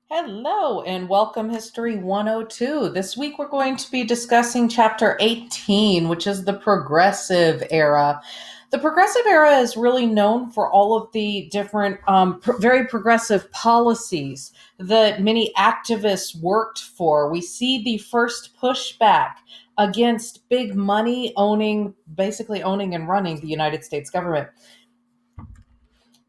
Hello and welcome History 102. This week we're going to be discussing Chapter 18, which is the Progressive Era. The Progressive Era is really known for all of the different, very progressive policies that many activists worked for. We see the first pushback against big money basically owning and running the United States government.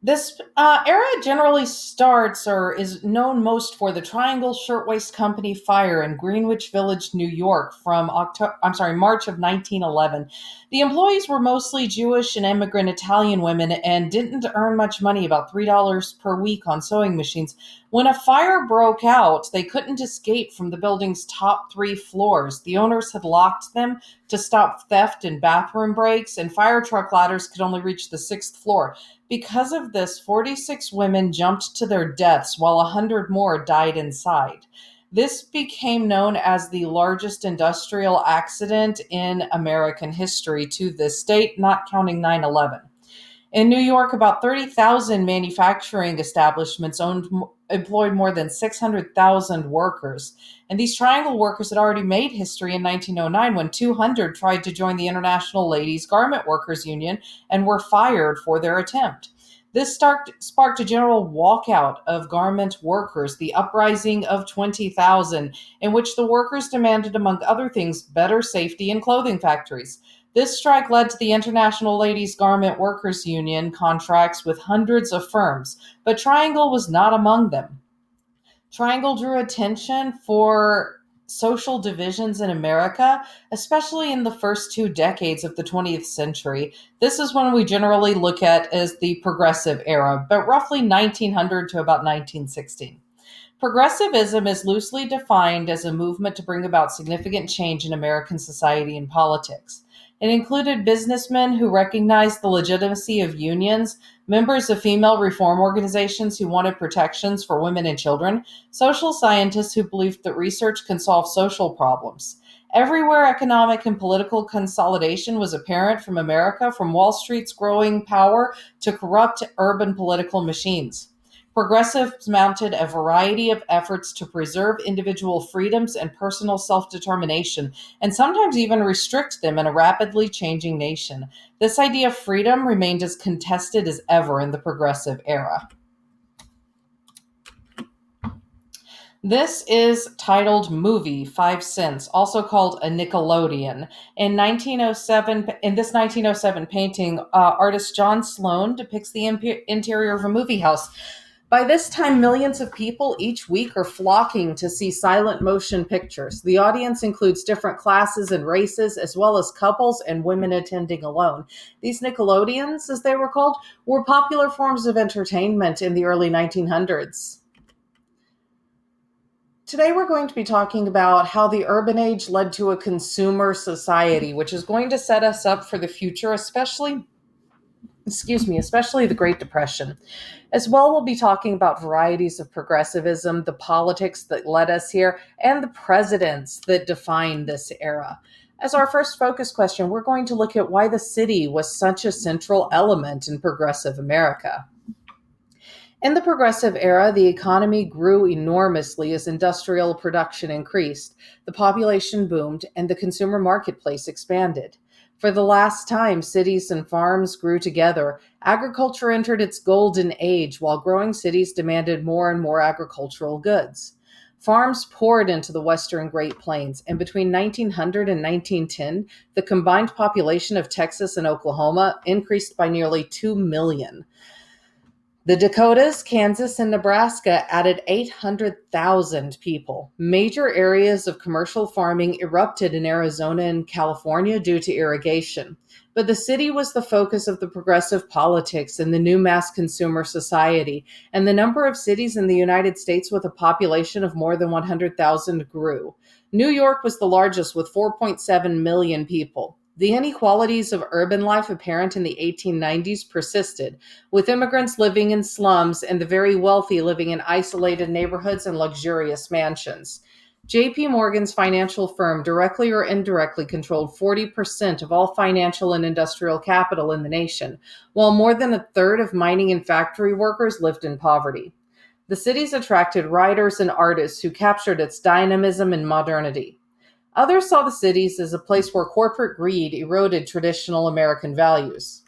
This era generally starts or is known most for the Triangle Shirtwaist Company fire in Greenwich Village, New York, from March of 1911. The employees were mostly Jewish and immigrant Italian women and didn't earn much money, about $3 per week on sewing machines. When a fire broke out, they couldn't escape from the building's top three floors. The owners had locked them to stop theft and bathroom breaks, and fire truck ladders could only reach the sixth floor. Because of this, 46 women jumped to their deaths while 100 more died inside. This became known as the largest industrial accident in American history to this date, not counting 9/11. In New York, about 30,000 manufacturing establishments employed more than 600,000 workers. And these triangle workers had already made history in 1909 when 200 tried to join the International Ladies Garment Workers Union and were fired for their attempt. This sparked a general walkout of garment workers, the Uprising of 20,000, in which the workers demanded, among other things, better safety in clothing factories. This strike led to the International Ladies Garment Workers Union contracts with hundreds of firms, but Triangle was not among them. Triangle drew attention for social divisions in America, especially in the first 2 decades of the 20th century. This is when we generally look at as the Progressive Era, but roughly 1900 to about 1916. Progressivism is loosely defined as a movement to bring about significant change in American society and politics. It included businessmen who recognized the legitimacy of unions, members of female reform organizations who wanted protections for women and children, social scientists who believed that research can solve social problems. Everywhere economic and political consolidation was apparent from America, from Wall Street's growing power to corrupt urban political machines. Progressives mounted a variety of efforts to preserve individual freedoms and personal self determination, and sometimes even restrict them in a rapidly changing nation. This idea of freedom remained as contested as ever in the Progressive Era. This is titled Movie 5 Cents, also called a Nickelodeon. In this 1907 painting, artist John Sloan depicts the interior of a movie house. By this time, millions of people each week are flocking to see silent motion pictures. The audience includes different classes and races, as well as couples and women attending alone. These Nickelodeons, as they were called, were popular forms of entertainment in the early 1900s. Today, we're going to be talking about how the urban age led to a consumer society, which is going to set us up for the future, especially the Great Depression. As well, we'll be talking about varieties of progressivism, the politics that led us here, and the presidents that defined this era. As our first focus question, we're going to look at why the city was such a central element in progressive America. In the Progressive Era, the economy grew enormously as industrial production increased, the population boomed, and the consumer marketplace expanded. For the last time, cities and farms grew together. Agriculture entered its golden age, while growing cities demanded more and more agricultural goods. Farms poured into the western Great Plains, and between 1900 and 1910, the combined population of Texas and Oklahoma increased by nearly 2 million. The Dakotas, Kansas, and Nebraska added 800,000 people. Major areas of commercial farming erupted in Arizona and California due to irrigation. But the city was the focus of the progressive politics in the new mass consumer society, and the number of cities in the United States with a population of more than 100,000 grew. New York was the largest with 4.7 million people. The inequalities of urban life apparent in the 1890s persisted, with immigrants living in slums and the very wealthy living in isolated neighborhoods and luxurious mansions. JP Morgan's financial firm directly or indirectly controlled 40% of all financial and industrial capital in the nation, while more than a third of mining and factory workers lived in poverty. The cities attracted writers and artists who captured its dynamism and modernity. Others saw the cities as a place where corporate greed eroded traditional American values.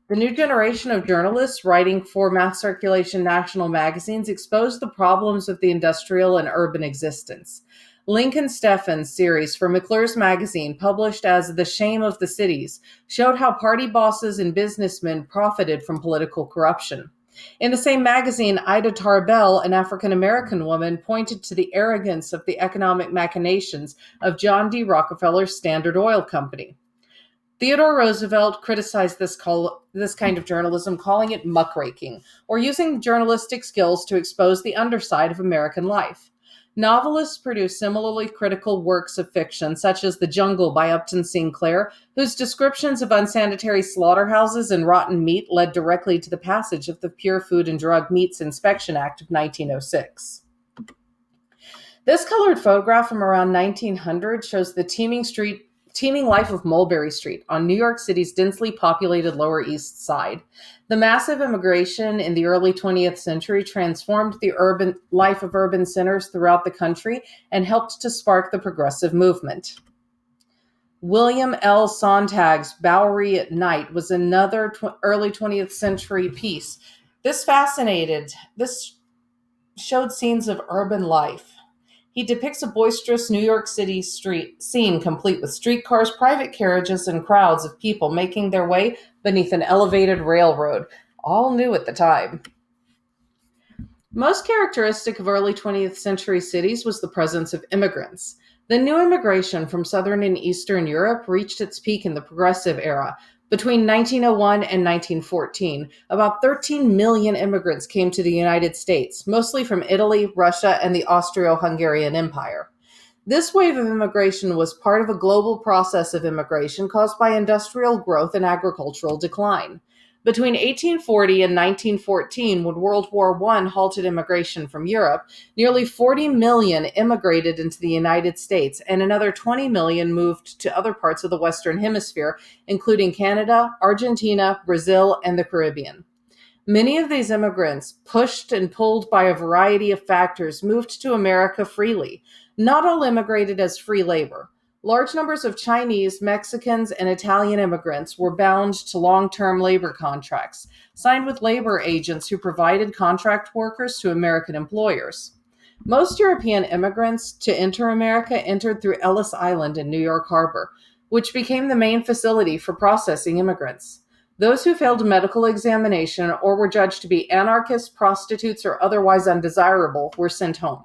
The new generation of journalists writing for mass circulation national magazines exposed the problems of the industrial and urban existence. Lincoln Steffen's series for McClure's magazine, published as The Shame of the Cities, showed how party bosses and businessmen profited from political corruption. In the same magazine, Ida Tarbell, an African American woman, pointed to the arrogance of the economic machinations of John D. Rockefeller's Standard Oil Company. Theodore Roosevelt criticized this kind of journalism, calling it muckraking, or using journalistic skills to expose the underside of American life. Novelists produced similarly critical works of fiction, such as The Jungle by Upton Sinclair, whose descriptions of unsanitary slaughterhouses and rotten meat led directly to the passage of the Pure Food and Drug Meats Inspection Act of 1906. This colored photograph from around 1900 shows the teeming life of Mulberry Street on New York City's densely populated Lower East Side. The massive immigration in the early 20th century transformed the urban life of urban centers throughout the country and helped to spark the progressive movement. William L. Sontag's Bowery at Night was another early 20th century piece. This showed scenes of urban life. He depicts a boisterous New York City street scene complete with streetcars, private carriages, and crowds of people making their way beneath an elevated railroad, all new at the time. Most characteristic of early 20th century cities was the presence of immigrants. The new immigration from Southern and Eastern Europe reached its peak in the Progressive Era. Between 1901 and 1914, about 13 million immigrants came to the United States, mostly from Italy, Russia, and the Austro-Hungarian Empire. This wave of immigration was part of a global process of immigration caused by industrial growth and agricultural decline. Between 1840 and 1914, when World War I halted immigration from Europe, nearly 40 million immigrated into the United States, and another 20 million moved to other parts of the Western Hemisphere, including Canada, Argentina, Brazil, and the Caribbean. Many of these immigrants, pushed and pulled by a variety of factors, moved to America freely. Not all immigrated as free labor. Large numbers of Chinese, Mexicans, and Italian immigrants were bound to long-term labor contracts, signed with labor agents who provided contract workers to American employers. Most European immigrants to enter America entered through Ellis Island in New York Harbor, which became the main facility for processing immigrants. Those who failed a medical examination or were judged to be anarchists, prostitutes, or otherwise undesirable were sent home.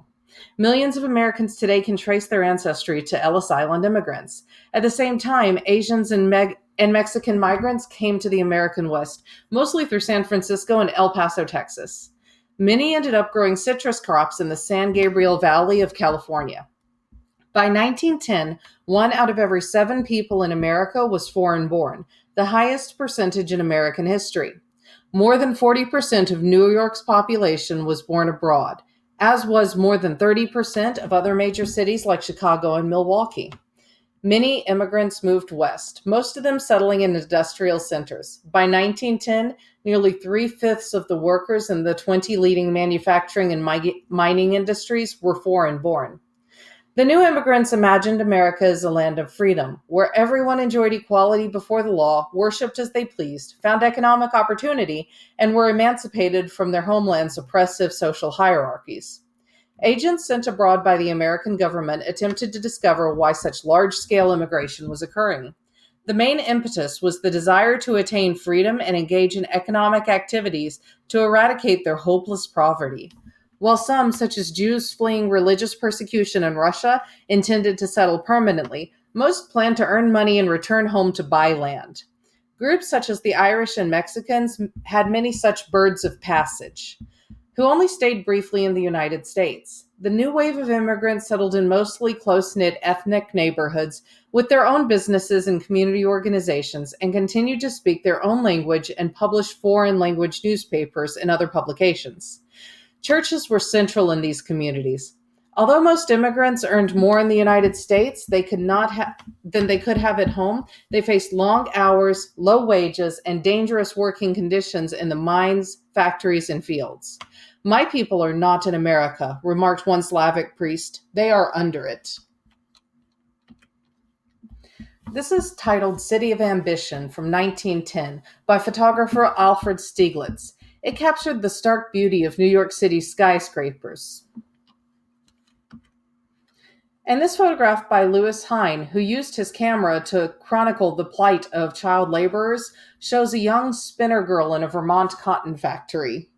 Millions of Americans today can trace their ancestry to Ellis Island immigrants. At the same time, Asians and Mexican migrants came to the American West, mostly through San Francisco and El Paso, Texas. Many ended up growing citrus crops in the San Gabriel Valley of California. By 1910, 1 out of every 7 people in America was foreign-born, the highest percentage in American history. More than 40% of New York's population was born abroad, as was more than 30% of other major cities like Chicago and Milwaukee. Many immigrants moved west, most of them settling in industrial centers. By 1910, nearly 3/5 of the workers in the 20 leading manufacturing and mining industries were foreign-born. The new immigrants imagined America as a land of freedom, where everyone enjoyed equality before the law, worshipped as they pleased, found economic opportunity, and were emancipated from their homeland's oppressive social hierarchies. Agents sent abroad by the American government attempted to discover why such large-scale immigration was occurring. The main impetus was the desire to attain freedom and engage in economic activities to eradicate their hopeless poverty. While some, such as Jews fleeing religious persecution in Russia, intended to settle permanently, most planned to earn money and return home to buy land. Groups such as the Irish and Mexicans had many such birds of passage, who only stayed briefly in the United States. The new wave of immigrants settled in mostly close-knit ethnic neighborhoods with their own businesses and community organizations and continued to speak their own language and publish foreign language newspapers and other publications. Churches were central in these communities. Although most immigrants earned more in the United States than they could have at home, they faced long hours, low wages, and dangerous working conditions in the mines, factories, and fields. My people are not in America, remarked one Slavic priest. They are under it. This is titled City of Ambition from 1910 by photographer Alfred Stieglitz. It captured the stark beauty of New York City skyscrapers. And this photograph by Louis Hine, who used his camera to chronicle the plight of child laborers, shows a young spinner girl in a Vermont cotton factory.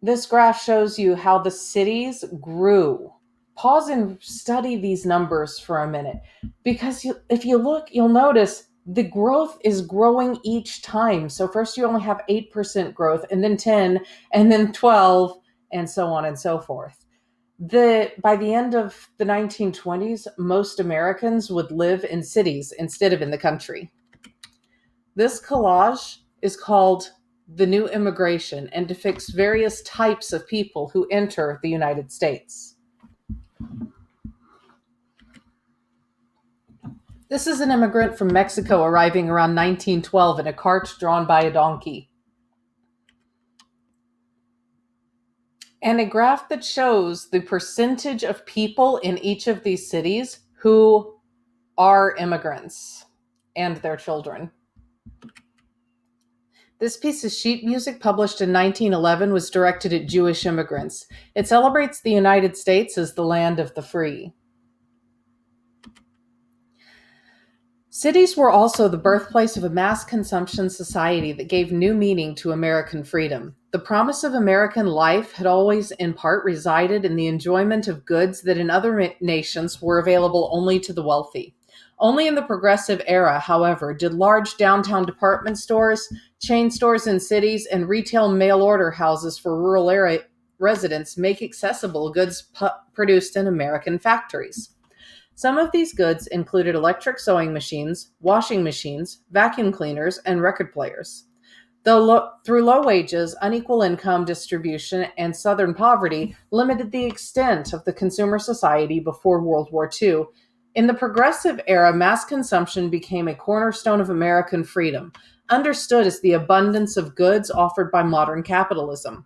This graph shows you how the cities grew. Pause and study these numbers for a minute because if you look, you'll notice the growth is growing each time. So first you only have 8% growth, and then 10, and then 12, and so on and so forth. By the end of the 1920s, most Americans would live in cities instead of in the country. This collage is called The New Immigration and depicts various types of people who enter the United States. This is an immigrant from Mexico arriving around 1912 in a cart drawn by a donkey. And a graph that shows the percentage of people in each of these cities who are immigrants and their children. This piece of sheet music, published in 1911, was directed at Jewish immigrants. It celebrates the United States as the land of the free. Cities were also the birthplace of a mass consumption society that gave new meaning to American freedom. The promise of American life had always in part resided in the enjoyment of goods that in other nations were available only to the wealthy. Only in the Progressive Era, however, did large downtown department stores, chain stores in cities, and retail mail-order houses for rural area residents make accessible goods produced in American factories. Some of these goods included electric sewing machines, washing machines, vacuum cleaners, and record players. Though through low wages, unequal income distribution, and Southern poverty limited the extent of the consumer society before World War II, in the Progressive Era, mass consumption became a cornerstone of American freedom, understood as the abundance of goods offered by modern capitalism.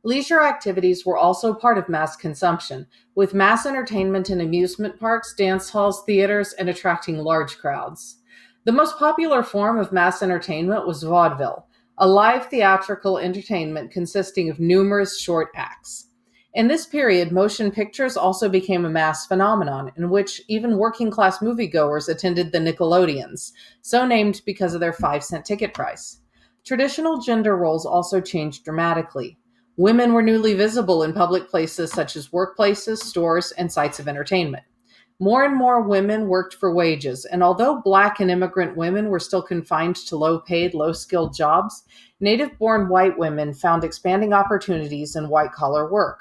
Leisure activities were also part of mass consumption, with mass entertainment in amusement parks, dance halls, theaters, and attracting large crowds. The most popular form of mass entertainment was vaudeville, a live theatrical entertainment consisting of numerous short acts. In this period, motion pictures also became a mass phenomenon, in which even working-class moviegoers attended the Nickelodeons, so named because of their 5-cent ticket price. Traditional gender roles also changed dramatically. Women were newly visible in public places such as workplaces, stores, and sites of entertainment. More and more women worked for wages, and although Black and immigrant women were still confined to low-paid, low-skilled jobs, native-born white women found expanding opportunities in white-collar work.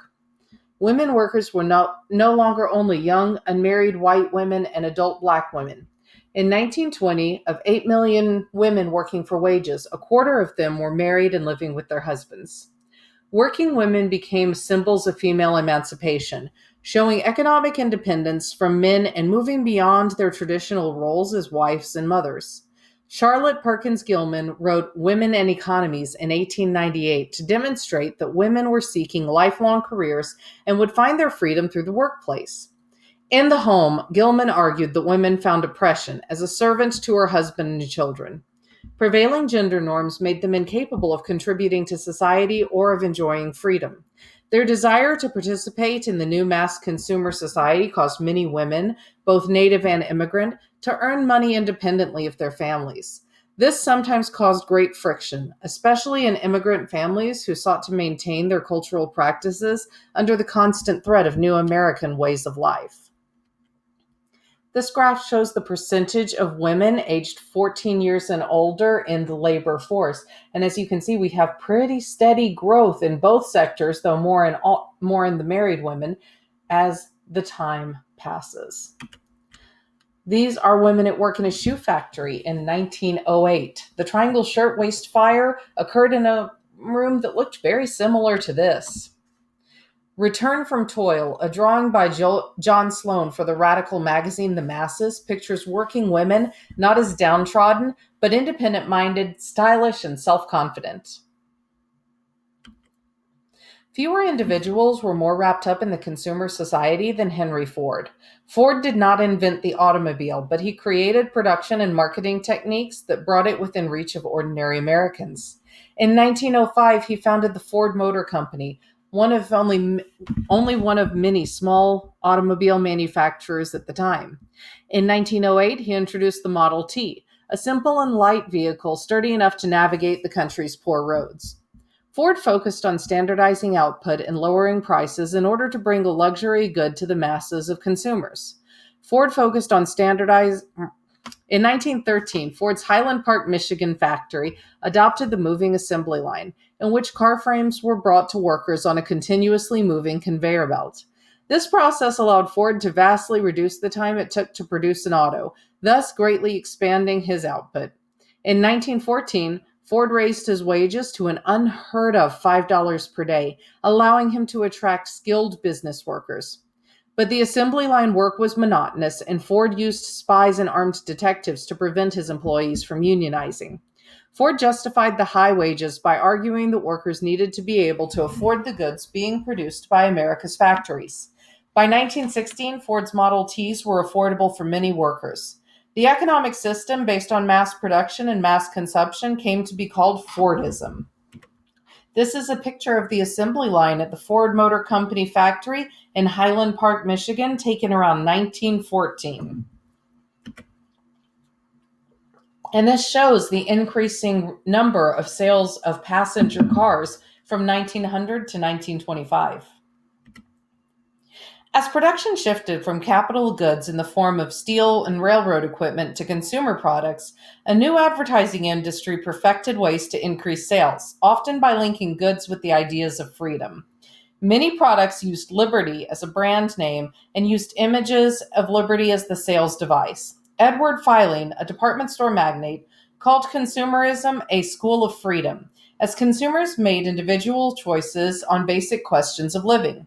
Women workers were no longer only young, unmarried white women and adult Black women. In 1920, of 8 million women working for wages, a quarter of them were married and living with their husbands. Working women became symbols of female emancipation, showing economic independence from men and moving beyond their traditional roles as wives and mothers. Charlotte Perkins Gilman wrote Women and Economies in 1898 to demonstrate that women were seeking lifelong careers and would find their freedom through the workplace. In the home, Gilman argued that women found oppression as a servant to her husband and children. Prevailing gender norms made them incapable of contributing to society or of enjoying freedom. Their desire to participate in the new mass consumer society caused many women, both native and immigrant, to earn money independently of their families. This sometimes caused great friction, especially in immigrant families who sought to maintain their cultural practices under the constant threat of new American ways of life. This graph shows the percentage of women aged 14 years and older in the labor force. And as you can see, we have pretty steady growth in both sectors, though more in the married women as the time passes. These are women at work in a shoe factory in 1908. The Triangle Shirtwaist Fire occurred in a room that looked very similar to this. Return from Toil, a drawing by John Sloan for the radical magazine The Masses, pictures working women not as downtrodden, but independent-minded, stylish, and self-confident. Fewer individuals were more wrapped up in the consumer society than Henry Ford. Ford did not invent the automobile, but he created production and marketing techniques that brought it within reach of ordinary Americans. In 1905, he founded the Ford Motor Company, one of only one of many small automobile manufacturers at the time. In 1908, he introduced the Model T, a simple and light vehicle sturdy enough to navigate the country's poor roads. Ford focused on standardizing output and lowering prices in order to bring a luxury good to the masses of consumers. Ford focused on standardized In 1913, Ford's Highland Park, Michigan factory adopted the moving assembly line, in which car frames were brought to workers on a continuously moving conveyor belt. This process allowed Ford to vastly reduce the time it took to produce an auto, thus greatly expanding his output. In 1914, Ford raised his wages to an unheard of $5 per day, allowing him to attract skilled business workers. But the assembly line work was monotonous, and Ford used spies and armed detectives to prevent his employees from unionizing. Ford justified the high wages by arguing that workers needed to be able to afford the goods being produced by America's factories. By 1916, Ford's Model Ts were affordable for many workers. The economic system based on mass production and mass consumption came to be called Fordism. This is a picture of the assembly line at the Ford Motor Company factory in Highland Park, Michigan, taken around 1914. And this shows the increasing number of sales of passenger cars from 1900 to 1925. As production shifted from capital goods in the form of steel and railroad equipment to consumer products, a new advertising industry perfected ways to increase sales, often by linking goods with the ideas of freedom. Many products used liberty as a brand name and used images of liberty as the sales device. Edward Feiling, a department store magnate, called consumerism a school of freedom, as consumers made individual choices on basic questions of living.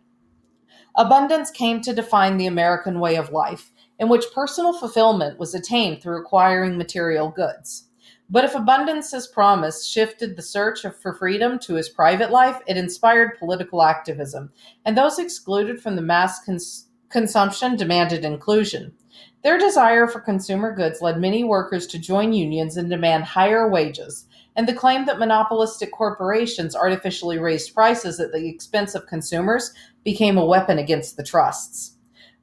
Abundance came to define the American way of life, in which personal fulfillment was attained through acquiring material goods. But if abundance's promise shifted the search for freedom to his private life, it inspired political activism, and those excluded from the mass consumption demanded inclusion. Their desire for consumer goods led many workers to join unions and demand higher wages, and the claim that monopolistic corporations artificially raised prices at the expense of consumers became a weapon against the trusts.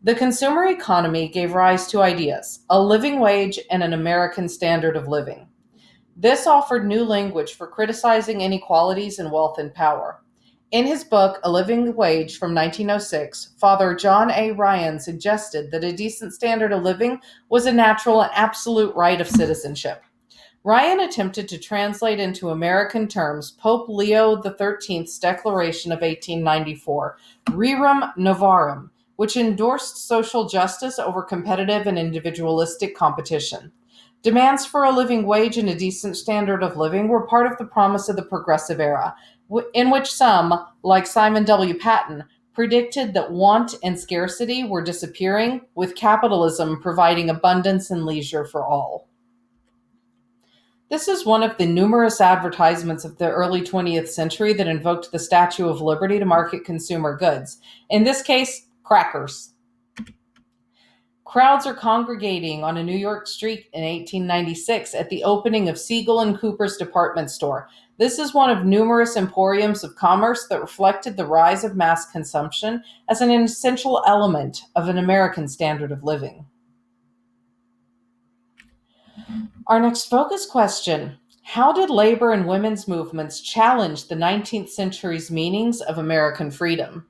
The consumer economy gave rise to ideas, a living wage and an American standard of living. This offered new language for criticizing inequalities in wealth and power. In his book, A Living Wage from 1906, Father John A. Ryan suggested that a decent standard of living was a natural and absolute right of citizenship. Ryan attempted to translate into American terms Pope Leo XIII's Declaration of 1894, Rerum Novarum, which endorsed social justice over competitive and individualistic competition. Demands for a living wage and a decent standard of living were part of the promise of the Progressive Era, in which some, like Simon W. Patton, predicted that want and scarcity were disappearing, with capitalism providing abundance and leisure for all. This is one of the numerous advertisements of the early 20th century that invoked the Statue of Liberty to market consumer goods, in this case, crackers. Crowds are congregating on a New York street in 1896 at the opening of Siegel and Cooper's department store. This is one of numerous emporiums of commerce that reflected the rise of mass consumption as an essential element of an American standard of living. Our next focus question: how did labor and women's movements challenge the 19th century's meanings of American freedom?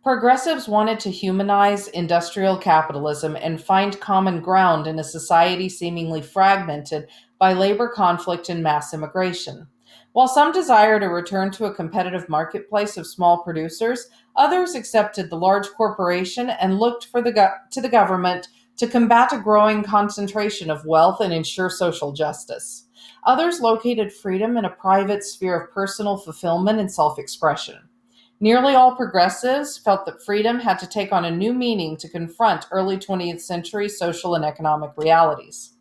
Progressives wanted to humanize industrial capitalism and find common ground in a society seemingly fragmented by labor conflict and mass immigration. While some desired a return to a competitive marketplace of small producers, others accepted the large corporation and looked to the government to combat a growing concentration of wealth and ensure social justice. Others located freedom in a private sphere of personal fulfillment and self expression. Nearly all progressives felt that freedom had to take on a new meaning to confront early 20th century social and economic realities.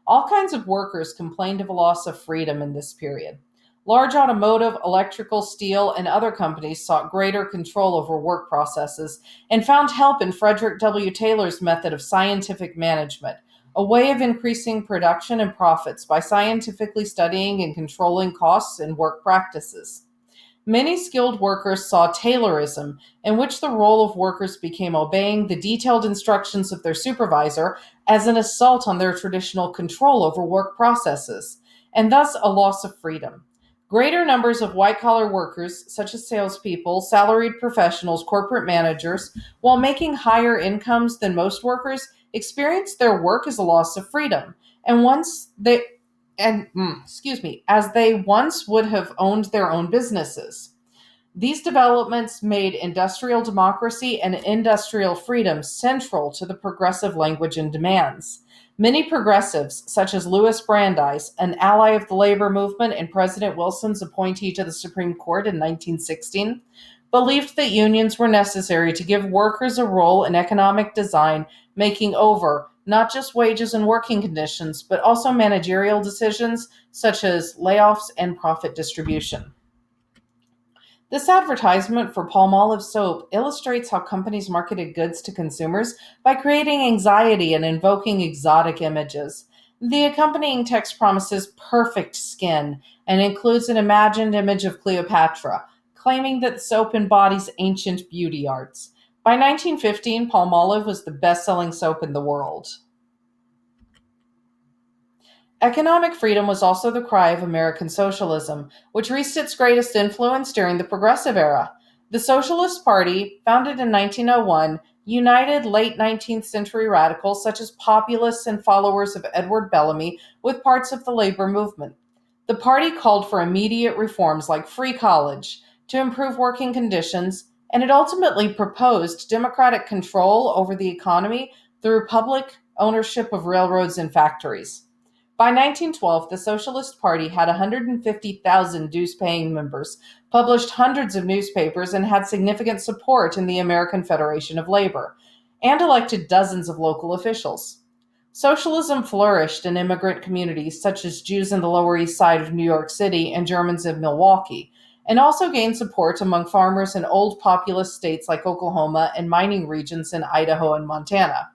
All kinds of workers complained of a loss of freedom in this period. Large automotive, electrical, steel, and other companies sought greater control over work processes and found help in Frederick W. Taylor's method of scientific management, a way of increasing production and profits by scientifically studying and controlling costs and work practices. Many skilled workers saw Taylorism, in which the role of workers became obeying the detailed instructions of their supervisor, as an assault on their traditional control over work processes, and thus a loss of freedom. Greater numbers of white collar workers, such as salespeople, salaried professionals, corporate managers, while making higher incomes than most workers, experienced their work as a loss of freedom. And once they as they once would have owned their own businesses. These developments made industrial democracy and industrial freedom central to the progressive language and demands. Many progressives, such as Louis Brandeis, an ally of the labor movement and President Wilson's appointee to the Supreme Court in 1916, believed that unions were necessary to give workers a role in economic design, making over not just wages and working conditions, but also managerial decisions such as layoffs and profit distribution. This advertisement for Palmolive soap illustrates how companies marketed goods to consumers by creating anxiety and invoking exotic images. The accompanying text promises perfect skin and includes an imagined image of Cleopatra, claiming that the soap embodies ancient beauty arts. By 1915, Palmolive was the best selling soap in the world. Economic freedom was also the cry of American socialism, which reached its greatest influence during the Progressive Era. The Socialist Party, founded in 1901, united late 19th century radicals such as populists and followers of Edward Bellamy with parts of the labor movement. The party called for immediate reforms like free college to improve working conditions, and it ultimately proposed democratic control over the economy through public ownership of railroads and factories. By 1912, the Socialist Party had 150,000 dues paying members, published hundreds of newspapers, and had significant support in the American Federation of Labor, and elected dozens of local officials. Socialism flourished in immigrant communities such as Jews in the Lower East Side of New York City and Germans in Milwaukee, and also gained support among farmers in old populous states like Oklahoma and mining regions in Idaho and Montana.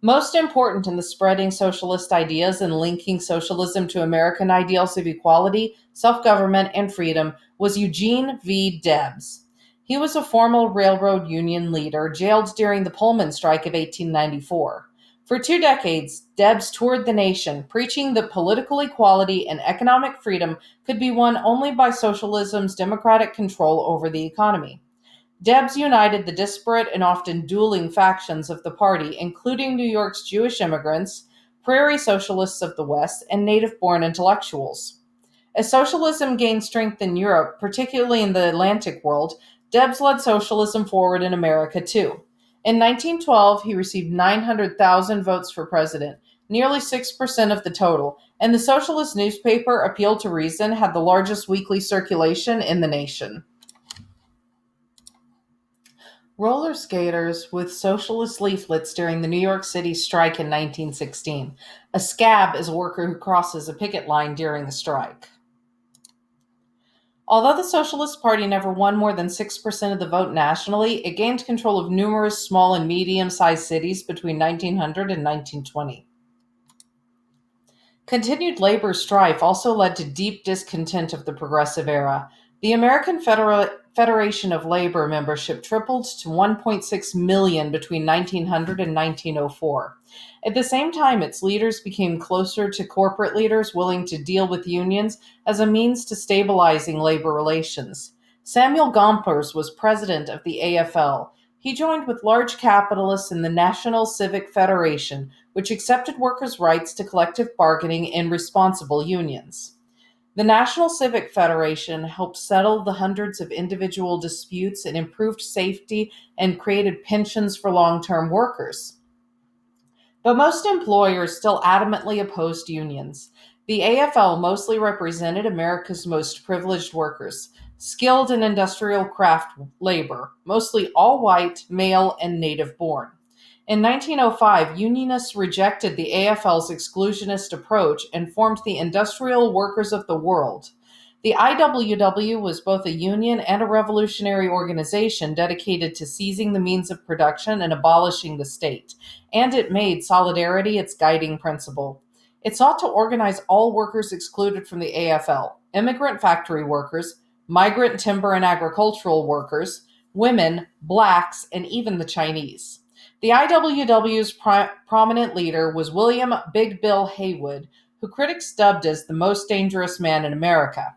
Most important in the spreading socialist ideas and linking socialism to American ideals of equality, self government, and freedom was Eugene V. Debs. He was a former railroad union leader jailed during the Pullman strike of 1894. For 2 decades, Debs toured the nation, preaching that political equality and economic freedom could be won only by socialism's democratic control over the economy. Debs united the disparate and often dueling factions of the party, including New York's Jewish immigrants, prairie socialists of the West, and native born intellectuals. As socialism gained strength in Europe, particularly in the Atlantic world, Debs led socialism forward in America too. In 1912, he received 900,000 votes for president, nearly 6% of the total, and the socialist newspaper Appeal to Reason had the largest weekly circulation in the nation. Roller skaters with socialist leaflets during the New York City strike in 1916. A scab is a worker who crosses a picket line during the strike. Although the Socialist Party never won more than 6% of the vote nationally, it gained control of numerous small and medium-sized cities between 1900 and 1920. Continued labor strife also led to deep discontent of the Progressive Era. The American Federation of Labor membership tripled to 1.6 million between 1900 and 1904. At the same time, its leaders became closer to corporate leaders willing to deal with unions as a means to stabilizing labor relations. Samuel Gompers was president of the AFL. He joined with large capitalists in the National Civic Federation, which accepted workers' rights to collective bargaining and responsible unions. The National Civic Federation helped settle the hundreds of individual disputes and improved safety and created pensions for long-term workers. But most employers still adamantly opposed unions. The AFL mostly represented America's most privileged workers, skilled in industrial craft labor, mostly all white, male, and native born. In 1905, Unionists rejected the AFL's exclusionist approach and formed the Industrial Workers of the World. The IWW was both a union and a revolutionary organization dedicated to seizing the means of production and abolishing the state, and it made solidarity its guiding principle. It sought to organize all workers excluded from the AFL: immigrant factory workers, migrant timber and agricultural workers, women, blacks, and even the Chinese. The IWW's prominent leader was William Big Bill Haywood, who critics dubbed as the most dangerous man in America.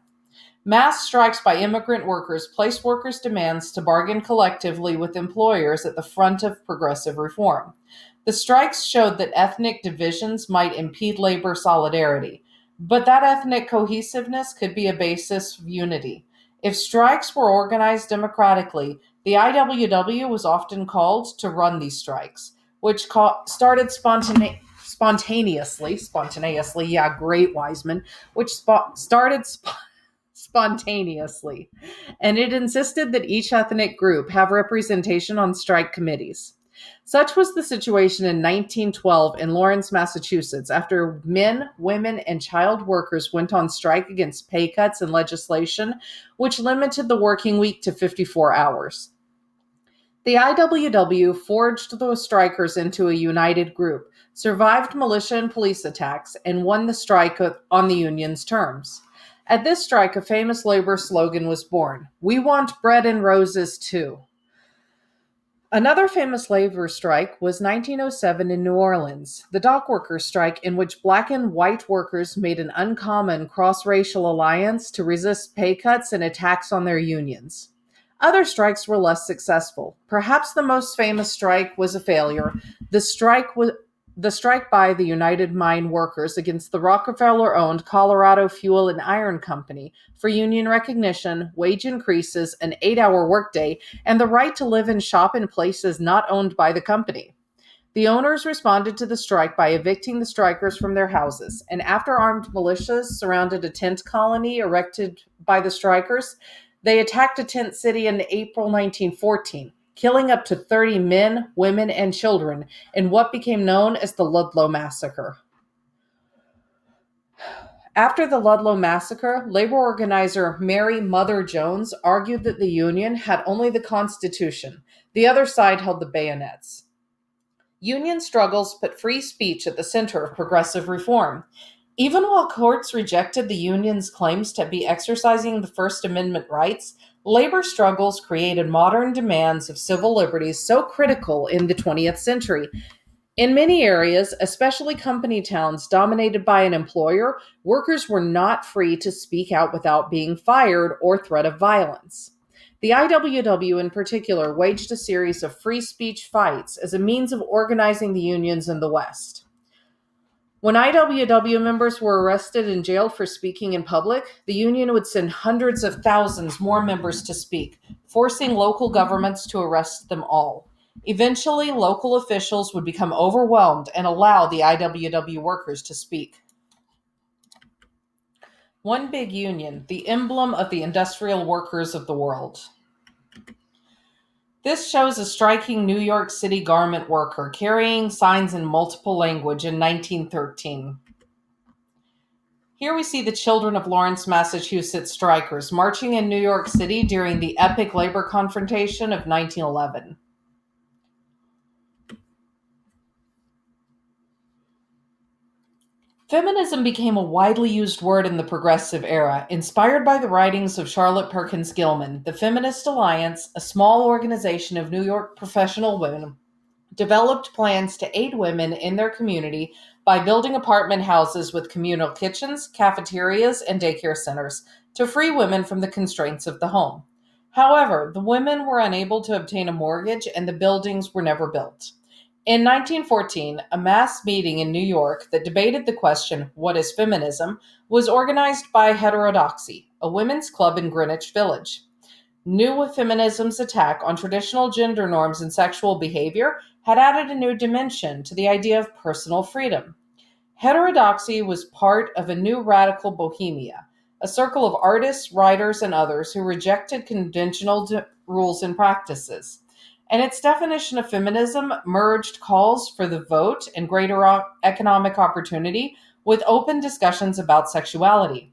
Mass strikes by immigrant workers placed workers' demands to bargain collectively with employers at the front of progressive reform. The strikes showed that ethnic divisions might impede labor solidarity, but that ethnic cohesiveness could be a basis of unity. If strikes were organized democratically, the IWW was often called to run these strikes, which started spontaneously, yeah, great Wiseman, which started spontaneously, and it insisted that each ethnic group have representation on strike committees. Such was the situation in 1912 in Lawrence, Massachusetts, after men, women, and child workers went on strike against pay cuts and legislation which limited the working week to 54 hours. The IWW forged the strikers into a united group, survived militia and police attacks, and won the strike on the union's terms. At this strike, a famous labor slogan was born: "We want bread and roses too." Another famous labor strike was 1907 in New Orleans, the dock workers' strike, in which black and white workers made an uncommon cross-racial alliance to resist pay cuts and attacks on their unions. Other strikes were less successful. Perhaps the most famous strike was a failure. The strike by the United Mine Workers against the Rockefeller-owned Colorado Fuel and Iron Company for union recognition, wage increases, an 8-hour workday, and the right to live and shop in places not owned by the company. The owners responded to the strike by evicting the strikers from their houses, and after armed militias surrounded a tent colony erected by the strikers, they attacked a tent city in April 1914, killing up to 30 men, women, and children in what became known as the Ludlow Massacre. After the Ludlow Massacre, labor organizer Mary Mother Jones argued that the Union had only the Constitution. The other side held the bayonets. Union struggles put free speech at the center of progressive reform. Even while courts rejected the Union's claims to be exercising the First Amendment rights, labor struggles created modern demands of civil liberties so critical in the 20th century. In many areas, especially company towns dominated by an employer, workers were not free to speak out without being fired or threat of violence. The IWW in particular waged a series of free speech fights as a means of organizing the unions in the West. When IWW members were arrested and jailed for speaking in public, the union would send hundreds of thousands more members to speak, forcing local governments to arrest them all. Eventually, local officials would become overwhelmed and allow the IWW workers to speak. One big union, the emblem of the industrial workers of the world. This shows a striking New York City garment worker carrying signs in multiple language in 1913. Here we see the children of Lawrence, Massachusetts strikers marching in New York City during the epic labor confrontation of 1911. Feminism became a widely used word in the progressive era, inspired by the writings of Charlotte Perkins Gilman. The Feminist Alliance, a small organization of New York professional women, developed plans to aid women in their community by building apartment houses with communal kitchens, cafeterias, and daycare centers to free women from the constraints of the home. However, the women were unable to obtain a mortgage and the buildings were never built. In 1914, a mass meeting in New York that debated the question, "What is feminism?" was organized by Heterodoxy, a women's club in Greenwich Village. New feminism's attack on traditional gender norms and sexual behavior had added a new dimension to the idea of personal freedom. Heterodoxy was part of a new radical bohemia, a circle of artists, writers, and others who rejected conventional rules and practices. and its definition of feminism merged calls for the vote and greater economic opportunity with open discussions about sexuality.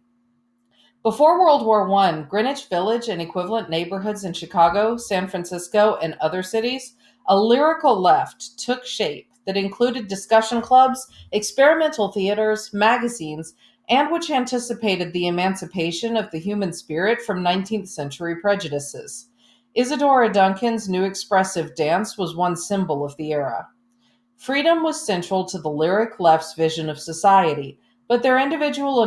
Before World War I, Greenwich Village and equivalent neighborhoods in Chicago, San Francisco, and other cities, a lyrical left took shape that included discussion clubs, experimental theaters, magazines, and which anticipated the emancipation of the human spirit from 19th century prejudices. Isadora Duncan's New Expressive Dance was one symbol of the era. Freedom was central to the lyric left's vision of society, but their individual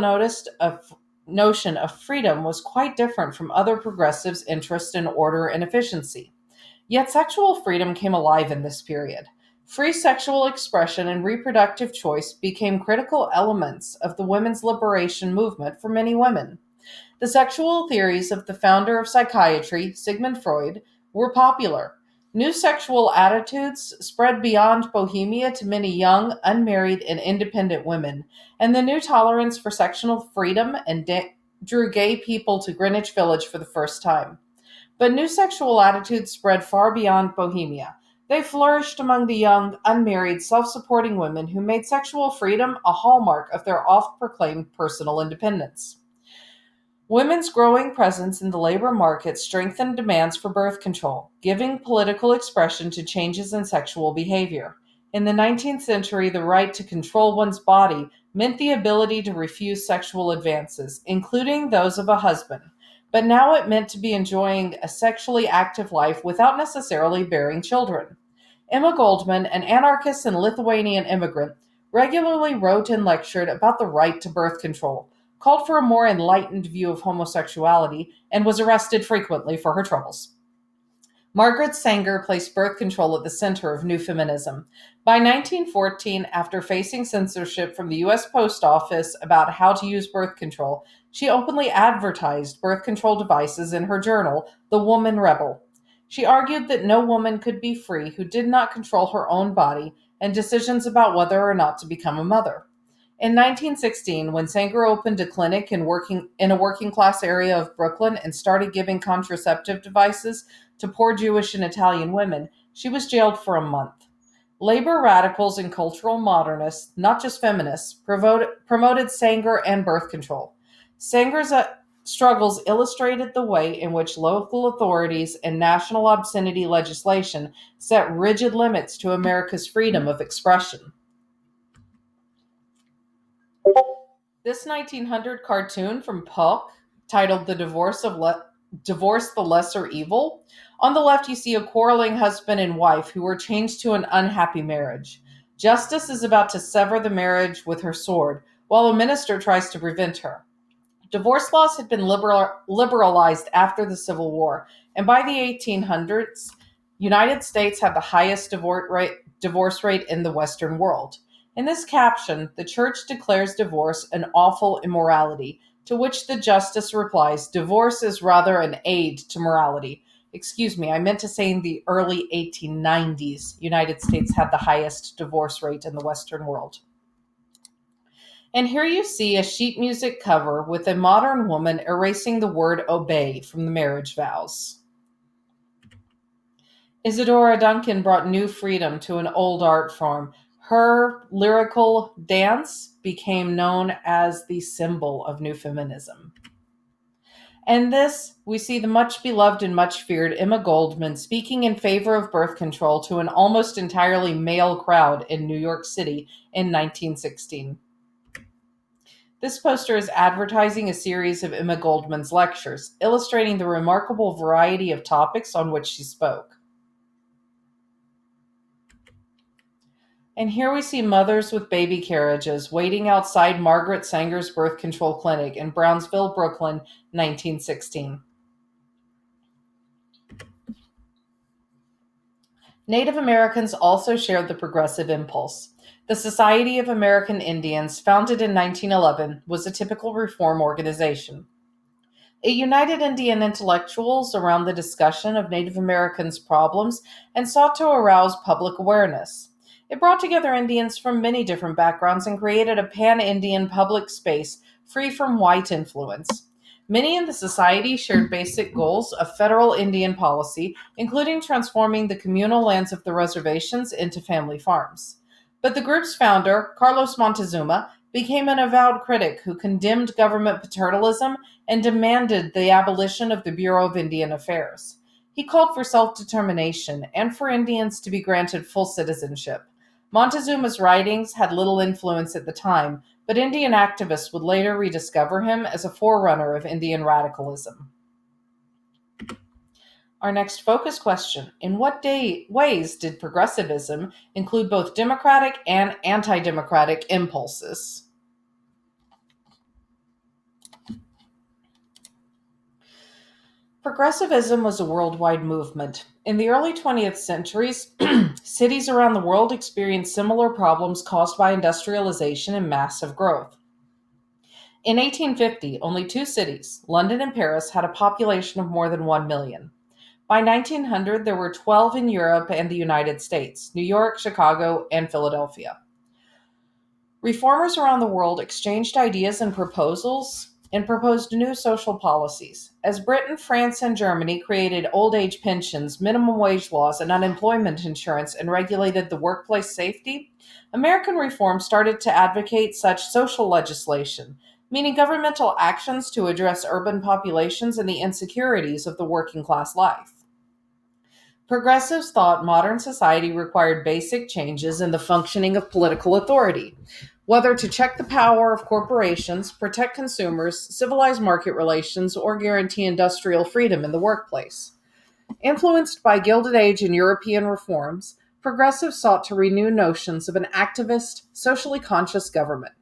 notion of freedom was quite different from other progressives' interest in order and efficiency. Yet sexual freedom came alive in this period. Free sexual expression and reproductive choice became critical elements of the women's liberation movement for many women. The sexual theories of the founder of psychiatry, Sigmund Freud, were popular. New sexual attitudes spread beyond Bohemia to many young, unmarried, and independent women, and the new tolerance for sexual freedom drew gay people to Greenwich Village for the first time. But new sexual attitudes spread far beyond Bohemia. They flourished among the young, unmarried, self supporting women who made sexual freedom a hallmark of their oft proclaimed personal independence. Women's growing presence in the labor market strengthened demands for birth control, giving political expression to changes in sexual behavior. In the 19th century, the right to control one's body meant the ability to refuse sexual advances, including those of a husband. But now it meant to be enjoying a sexually active life without necessarily bearing children. Emma Goldman, an anarchist and Lithuanian immigrant, regularly wrote and lectured about the right to birth control, called for a more enlightened view of homosexuality, and was arrested frequently for her troubles. Margaret Sanger placed birth control at the center of new feminism. By 1914, after facing censorship from the U.S. Post Office about how to use birth control, she openly advertised birth control devices in her journal, The Woman Rebel. She argued that no woman could be free who did not control her own body and decisions about whether or not to become a mother. In 1916, when Sanger opened a clinic in a working class area of Brooklyn and started giving contraceptive devices to poor Jewish and Italian women, she was jailed for a month. Labor radicals and cultural modernists, not just feminists, promoted Sanger and birth control. Sanger's struggles illustrated the way in which local authorities and national obscenity legislation set rigid limits to America's freedom of expression. This 1900 cartoon from Puck, titled Divorce the Lesser Evil. On the left, you see a quarreling husband and wife who were changed to an unhappy marriage. Justice is about to sever the marriage with her sword, while a minister tries to prevent her. Divorce laws had been liberalized after the Civil War, and by the 1800s, United States had the highest divorce rate in the Western world. In this caption, the church declares divorce an awful immorality, to which the justice replies, divorce is rather an aid to morality. Excuse me, I meant to say in the early 1890s, United States had the highest divorce rate in the Western world. And here you see a sheet music cover with a modern woman erasing the word obey from the marriage vows. Isadora Duncan brought new freedom to an old art form. Her lyrical dance became known as the symbol of new feminism. And this, we see the much beloved and much feared Emma Goldman speaking in favor of birth control to an almost entirely male crowd in New York City in 1916. This poster is advertising a series of Emma Goldman's lectures, illustrating the remarkable variety of topics on which she spoke. And here we see mothers with baby carriages waiting outside Margaret Sanger's birth control clinic in Brownsville, Brooklyn, 1916. Native Americans also shared the progressive impulse. The Society of American Indians, founded in 1911, was a typical reform organization. It united Indian intellectuals around the discussion of Native Americans' problems and sought to arouse public awareness. It brought together Indians from many different backgrounds and created a pan-Indian public space free from white influence. Many in the society shared basic goals of federal Indian policy, including transforming the communal lands of the reservations into family farms. But the group's founder, Carlos Montezuma, became an avowed critic who condemned government paternalism and demanded the abolition of the Bureau of Indian Affairs. He called for self determination and for Indians to be granted full citizenship. Montezuma's writings had little influence at the time, but Indian activists would later rediscover him as a forerunner of Indian radicalism. Our next focus question: in what ways did progressivism include both democratic and anti democratic impulses? Progressivism was a worldwide movement. In the early 20th centuries, cities around the world experienced similar problems caused by industrialization and massive growth. In 1850, only two cities, London and Paris, had a population of more than 1 million. By 1900, there were 12 in Europe and the United States: New York, Chicago, and Philadelphia. Reformers around the world exchanged ideas and proposed new social policies. As Britain, France, and Germany created old age pensions, minimum wage laws, and unemployment insurance and regulated the workplace safety, American reform started to advocate such social legislation, meaning governmental actions to address urban populations and the insecurities of the working class life. Progressives thought modern society required basic changes in the functioning of political authority, whether to check the power of corporations, protect consumers, civilize market relations, or guarantee industrial freedom in the workplace. Influenced by Gilded Age and European reforms, progressives sought to renew notions of an activist, socially conscious government.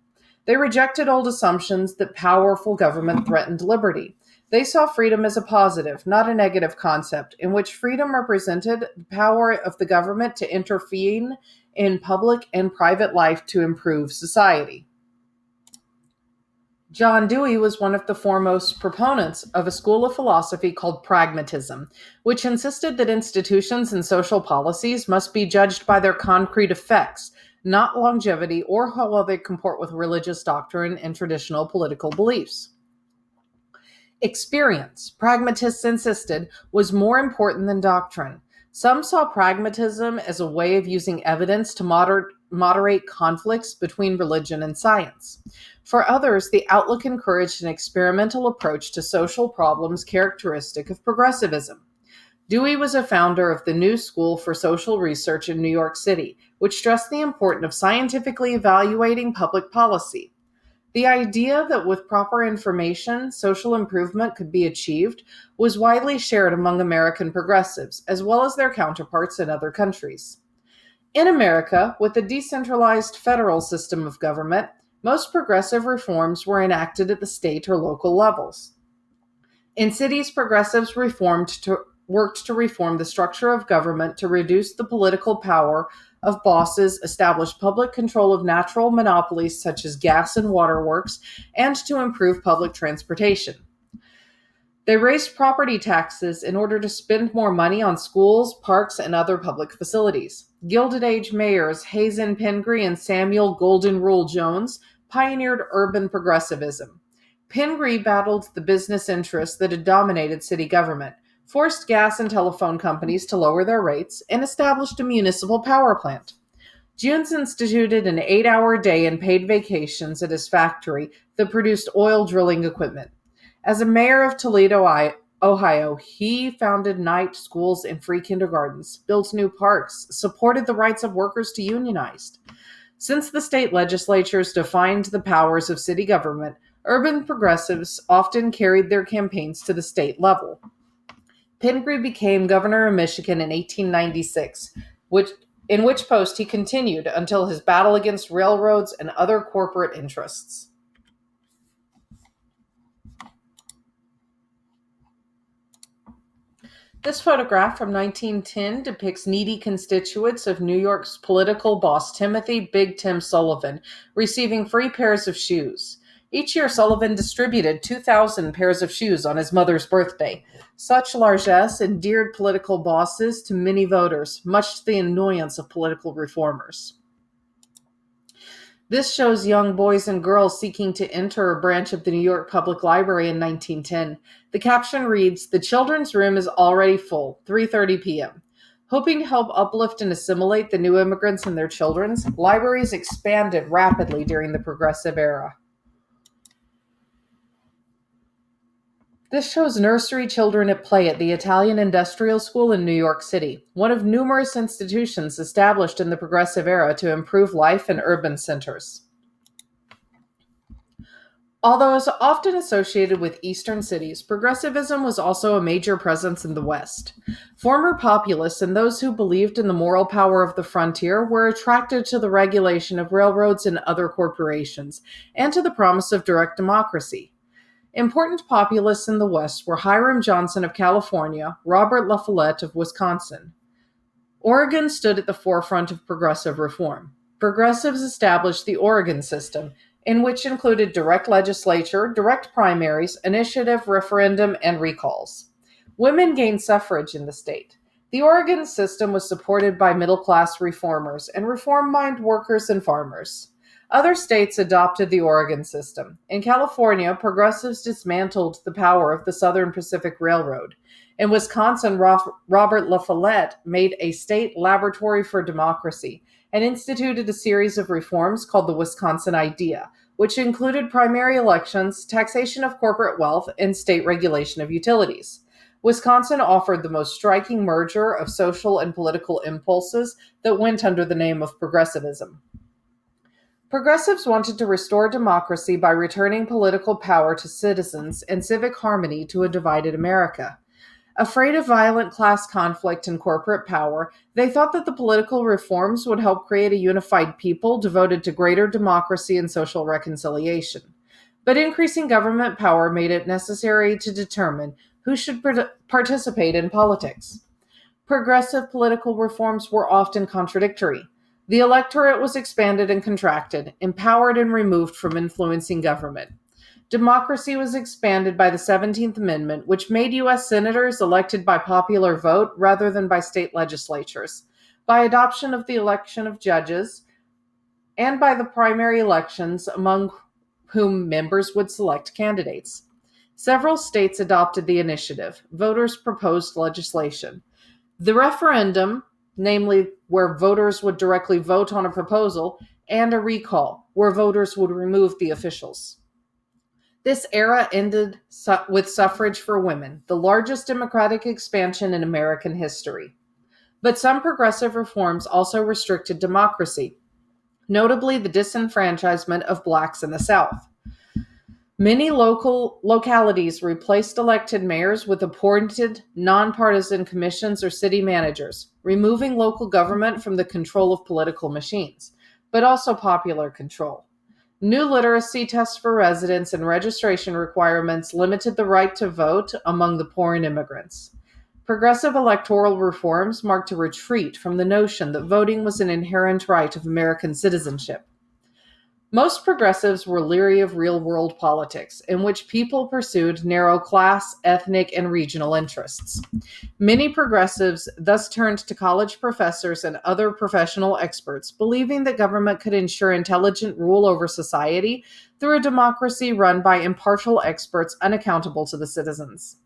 They rejected old assumptions that powerful government threatened liberty. They saw freedom as a positive, not a negative concept, in which freedom represented the power of the government to intervene in public and private life to improve society. John Dewey was one of the foremost proponents of a school of philosophy called pragmatism, which insisted that institutions and social policies must be judged by their concrete effects, not longevity or how well they comport with religious doctrine and traditional political beliefs. Experience, pragmatists insisted, was more important than doctrine. Some saw pragmatism as a way of using evidence to moderate conflicts between religion and science. For others, the outlook encouraged an experimental approach to social problems characteristic of progressivism. Dewey was a founder of the New School for Social Research in New York City, which stressed the importance of scientifically evaluating public policy. The idea that with proper information, social improvement could be achieved was widely shared among American progressives, as well as their counterparts in other countries. In America, with a decentralized federal system of government, most progressive reforms were enacted at the state or local levels. In cities, progressives worked to reform the structure of government to reduce the political power of bosses, establish public control of natural monopolies such as gas and water works, and to improve public transportation. They raised property taxes in order to spend more money on schools, parks, and other public facilities. Gilded Age mayors Hazen Pingree and Samuel Golden Rule Jones pioneered urban progressivism. Pingree battled the business interests that had dominated city government, forced gas and telephone companies to lower their rates, and established a municipal power plant. Jones instituted an 8-hour day and paid vacations at his factory that produced oil drilling equipment. As a mayor of Toledo, Ohio, he founded night schools and free kindergartens, built new parks, supported the rights of workers to unionize. Since the state legislatures defined the powers of city government, urban progressives often carried their campaigns to the state level. Pingree became governor of Michigan in 1896, in which post he continued until his battle against railroads and other corporate interests. This photograph from 1910 depicts needy constituents of New York's political boss Timothy Big Tim Sullivan receiving free pairs of shoes. Each year, Sullivan distributed 2,000 pairs of shoes on his mother's birthday. Such largesse endeared political bosses to many voters, much to the annoyance of political reformers. This shows young boys and girls seeking to enter a branch of the New York Public Library in 1910. The caption reads, "The children's room is already full, 3:30 p.m." Hoping to help uplift and assimilate the new immigrants and their children, libraries expanded rapidly during the Progressive Era. This shows nursery children at play at the Italian Industrial School in New York City, one of numerous institutions established in the Progressive Era to improve life in urban centers. Although it was often associated with eastern cities, progressivism was also a major presence in the West. Former populists and those who believed in the moral power of the frontier were attracted to the regulation of railroads and other corporations, and to the promise of direct democracy. Important populists in the West were Hiram Johnson of California, Robert La Follette of Wisconsin. Oregon stood at the forefront of progressive reform. Progressives established the Oregon system, in which included direct legislature, direct primaries, initiative, referendum, and recalls. Women gained suffrage in the state. The Oregon system was supported by middle-class reformers and reform-minded workers and farmers. Other states adopted the Oregon system. In California, progressives dismantled the power of the Southern Pacific Railroad. In Wisconsin, Robert La Follette made a state laboratory for democracy and instituted a series of reforms called the Wisconsin Idea, which included primary elections, taxation of corporate wealth, and state regulation of utilities. Wisconsin offered the most striking merger of social and political impulses that went under the name of progressivism. Progressives wanted to restore democracy by returning political power to citizens and civic harmony to a divided America. Afraid of violent class conflict and corporate power, they thought that the political reforms would help create a unified people devoted to greater democracy and social reconciliation. But increasing government power made it necessary to determine who should participate in politics. Progressive political reforms were often contradictory. The electorate was expanded and contracted, empowered and removed from influencing government. Democracy was expanded by the 17th Amendment, which made U.S. senators elected by popular vote rather than by state legislatures, by adoption of the election of judges, and by the primary elections among whom members would select candidates. Several states adopted the initiative. Voters proposed legislation. The referendum, namely where voters would directly vote on a proposal, and a recall, where voters would remove the officials. This era ended with suffrage for women, the largest democratic expansion in American history. But some progressive reforms also restricted democracy, notably the disenfranchisement of blacks in the South. Many localities replaced elected mayors with appointed nonpartisan commissions or city managers, removing local government from the control of political machines, but also popular control. New literacy tests for residents and registration requirements limited the right to vote among the poor and immigrants. Progressive electoral reforms marked a retreat from the notion that voting was an inherent right of American citizenship. Most progressives were leery of real-world politics, in which people pursued narrow class, ethnic, and regional interests. Many progressives thus turned to college professors and other professional experts, believing that government could ensure intelligent rule over society through a democracy run by impartial experts unaccountable to the citizens.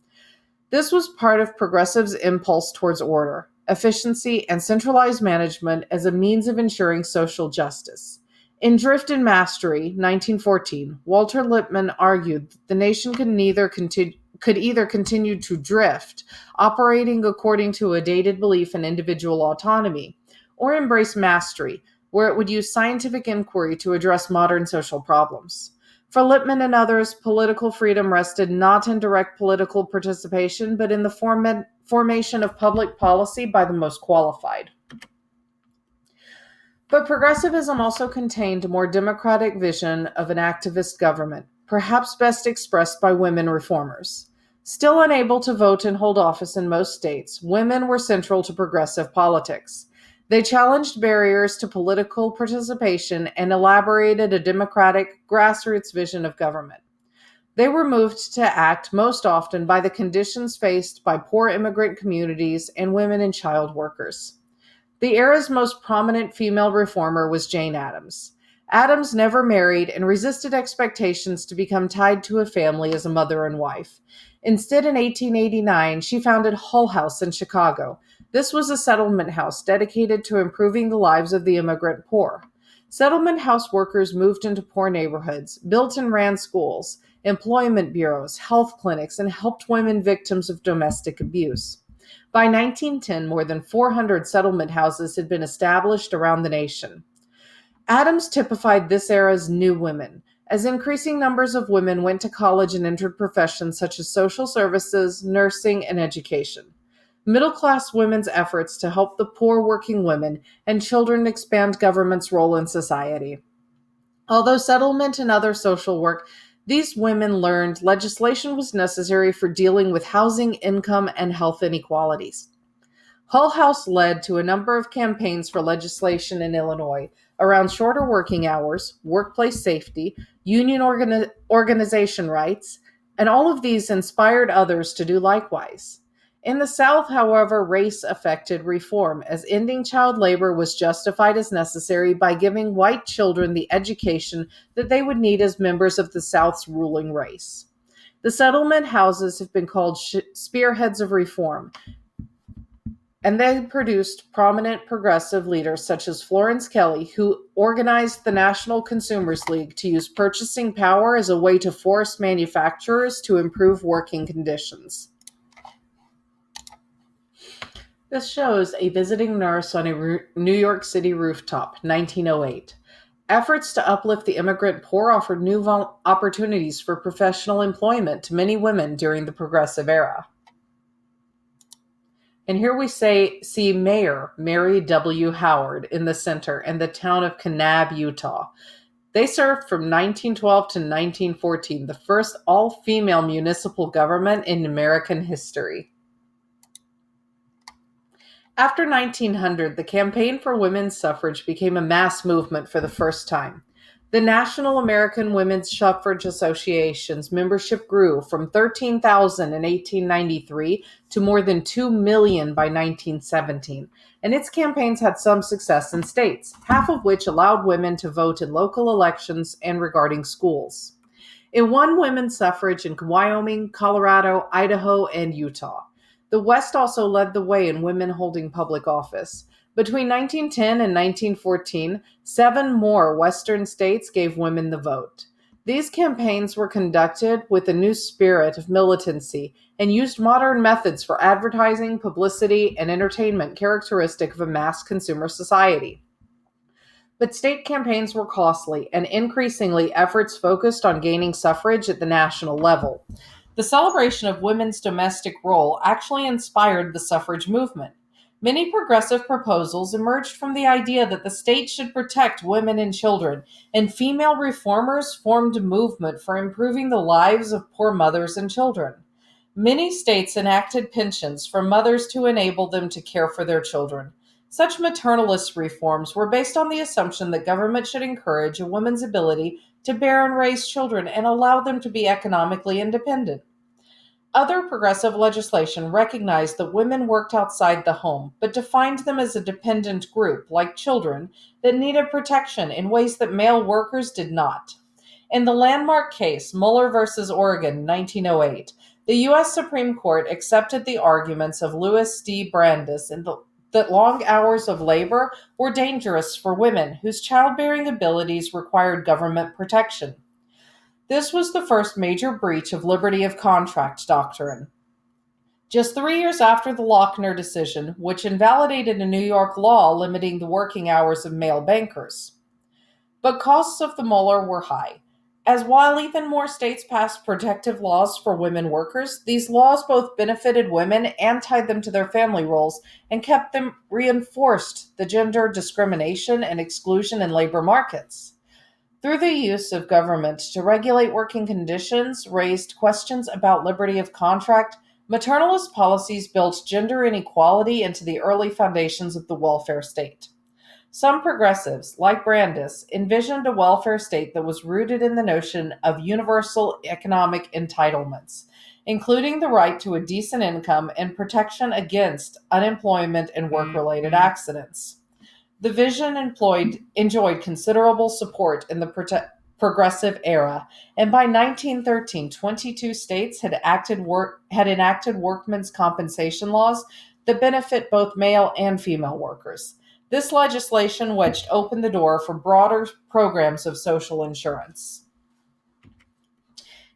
This was part of progressives' impulse towards order, efficiency, and centralized management as a means of ensuring social justice. In Drift and Mastery, 1914, Walter Lippmann argued that the nation could either continue to drift, operating according to a dated belief in individual autonomy, or embrace mastery, where it would use scientific inquiry to address modern social problems. For Lippmann and others, political freedom rested not in direct political participation, but in the formation of public policy by the most qualified. But progressivism also contained a more democratic vision of an activist government, perhaps best expressed by women reformers. Still unable to vote and hold office in most states, women were central to progressive politics. They challenged barriers to political participation and elaborated a democratic, grassroots vision of government. They were moved to act most often by the conditions faced by poor immigrant communities and women and child workers. The era's most prominent female reformer was Jane Addams. Adams never married and resisted expectations to become tied to a family as a mother and wife. Instead, in 1889, she founded Hull House in Chicago. This was a settlement house dedicated to improving the lives of the immigrant poor. Settlement house workers moved into poor neighborhoods, built and ran schools, employment bureaus, health clinics, and helped women victims of domestic abuse. By 1910, more than 400 settlement houses had been established around the nation. Adams typified this era's new women, as increasing numbers of women went to college and entered professions such as social services, nursing, and education. Middle class women's efforts to help the poor working women and children expand government's role in society. Although settlement and other social work, these women learned legislation was necessary for dealing with housing, income, and health inequalities. Hull House led to a number of campaigns for legislation in Illinois around shorter working hours, workplace safety, union organization rights, and all of these inspired others to do likewise. In the South, however, race affected reform, as ending child labor was justified as necessary by giving white children the education that they would need as members of the South's ruling race. The settlement houses have been called spearheads of reform, and they produced prominent progressive leaders such as Florence Kelley, who organized the National Consumers League to use purchasing power as a way to force manufacturers to improve working conditions. This shows a visiting nurse on a New York City rooftop, 1908. Efforts to uplift the immigrant poor offered new opportunities for professional employment to many women during the Progressive Era. And here we see Mayor Mary W. Howard in the center and the town of Kanab, Utah. They served from 1912 to 1914, the first all-female municipal government in American history. After 1900, the campaign for women's suffrage became a mass movement for the first time. The National American Women's Suffrage Association's membership grew from 13,000 in 1893 to more than 2 million by 1917, and its campaigns had some success in states, half of which allowed women to vote in local elections and regarding schools. It won women's suffrage in Wyoming, Colorado, Idaho, and Utah. The West also led the way in women holding public office. Between 1910 and 1914, 7 more Western states gave women the vote. These campaigns were conducted with a new spirit of militancy and used modern methods for advertising, publicity, and entertainment characteristic of a mass consumer society. But state campaigns were costly, and increasingly efforts focused on gaining suffrage at the national level. The celebration of women's domestic role actually inspired the suffrage movement. Many progressive proposals emerged from the idea that the state should protect women and children, and female reformers formed a movement for improving the lives of poor mothers and children. Many states enacted pensions for mothers to enable them to care for their children. Such maternalist reforms were based on the assumption that government should encourage a woman's ability to bear and raise children and allow them to be economically independent. Other progressive legislation recognized that women worked outside the home, but defined them as a dependent group, like children, that needed protection in ways that male workers did not. In the landmark case, Muller v. Oregon, 1908, the U.S. Supreme Court accepted the arguments of Louis D. Brandeis that long hours of labor were dangerous for women whose childbearing abilities required government protection. This was the first major breach of liberty of contract doctrine. Just 3 years after the Lochner decision, which invalidated a New York law limiting the working hours of male bankers. But costs of the Muller were high, as while even more states passed protective laws for women workers, these laws both benefited women and tied them to their family roles and kept them reinforced the gender discrimination and exclusion in labor markets. Through the use of government to regulate working conditions, raised questions about liberty of contract, maternalist policies built gender inequality into the early foundations of the welfare state. Some progressives, like Brandeis, envisioned a welfare state that was rooted in the notion of universal economic entitlements, including the right to a decent income and protection against unemployment and work-related accidents. The vision enjoyed considerable support in the progressive era, and by 1913, 22 states had enacted workmen's compensation laws that benefit both male and female workers. This legislation wedged open the door for broader programs of social insurance.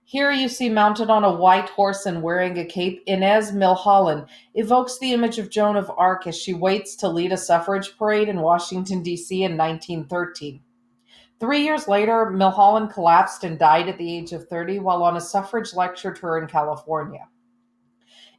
Here you see mounted on a white horse and wearing a cape, Inez Milholland evokes the image of Joan of Arc as she waits to lead a suffrage parade in Washington, D.C. in 1913. 3 years later, Milholland collapsed and died at the age of 30 while on a suffrage lecture tour in California.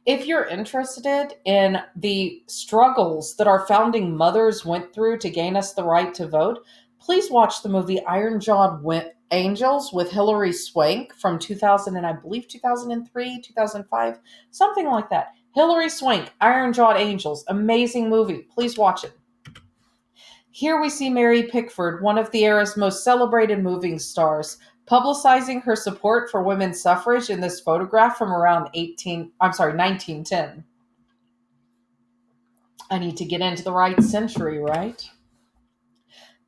If you're interested in the struggles that our founding mothers went through to gain us the right to vote, please watch the movie Iron Jawed Angels with Hilary Swank from 2000 and I believe 2003, 2005, something like that. Hilary Swank, Iron Jawed Angels, amazing movie. Please watch it. Here we see Mary Pickford, one of the era's most celebrated moving stars, publicizing her support for women's suffrage in this photograph from around 1910. I need to get into the right century, right?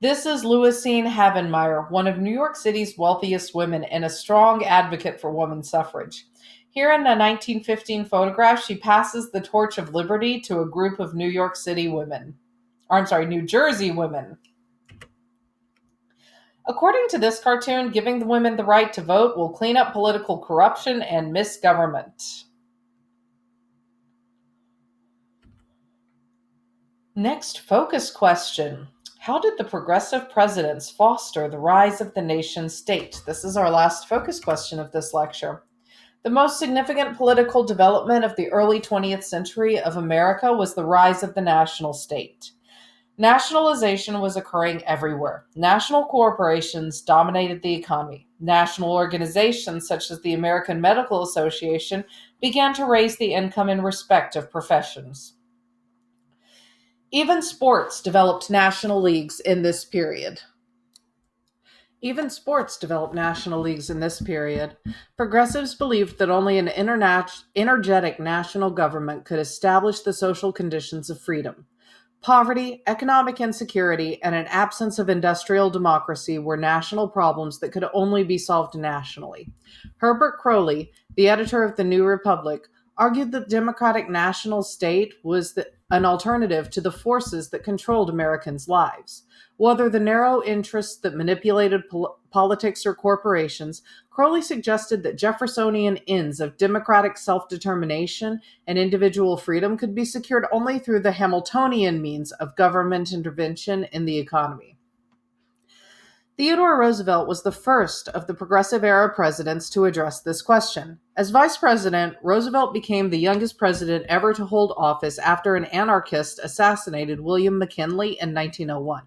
This is Louisine Havenmeyer, one of New York City's wealthiest women and a strong advocate for women's suffrage. Here in the 1915 photograph, she passes the torch of liberty to a group of New Jersey women. According to this cartoon, giving the women the right to vote will clean up political corruption and misgovernment. Next focus question. How did the progressive presidents foster the rise of the nation state? This is our last focus question of this lecture. The most significant political development of the early 20th century of America was the rise of the national state. Nationalization was occurring everywhere. National corporations dominated the economy. National organizations such as the American Medical Association began to raise the income and respect of professions. Even sports developed national leagues in this period. Progressives believed that only an energetic national government could establish the social conditions of freedom. Poverty, economic insecurity, and an absence of industrial democracy were national problems that could only be solved nationally. Herbert Croly, the editor of the New Republic, argued that the democratic national state was an alternative to the forces that controlled Americans' lives. Whether the narrow interests that manipulated politics or corporations, Crowley suggested that Jeffersonian ends of democratic self-determination and individual freedom could be secured only through the Hamiltonian means of government intervention in the economy. Theodore Roosevelt was the first of the progressive-era presidents to address this question. As vice president, Roosevelt became the youngest president ever to hold office after an anarchist assassinated William McKinley in 1901.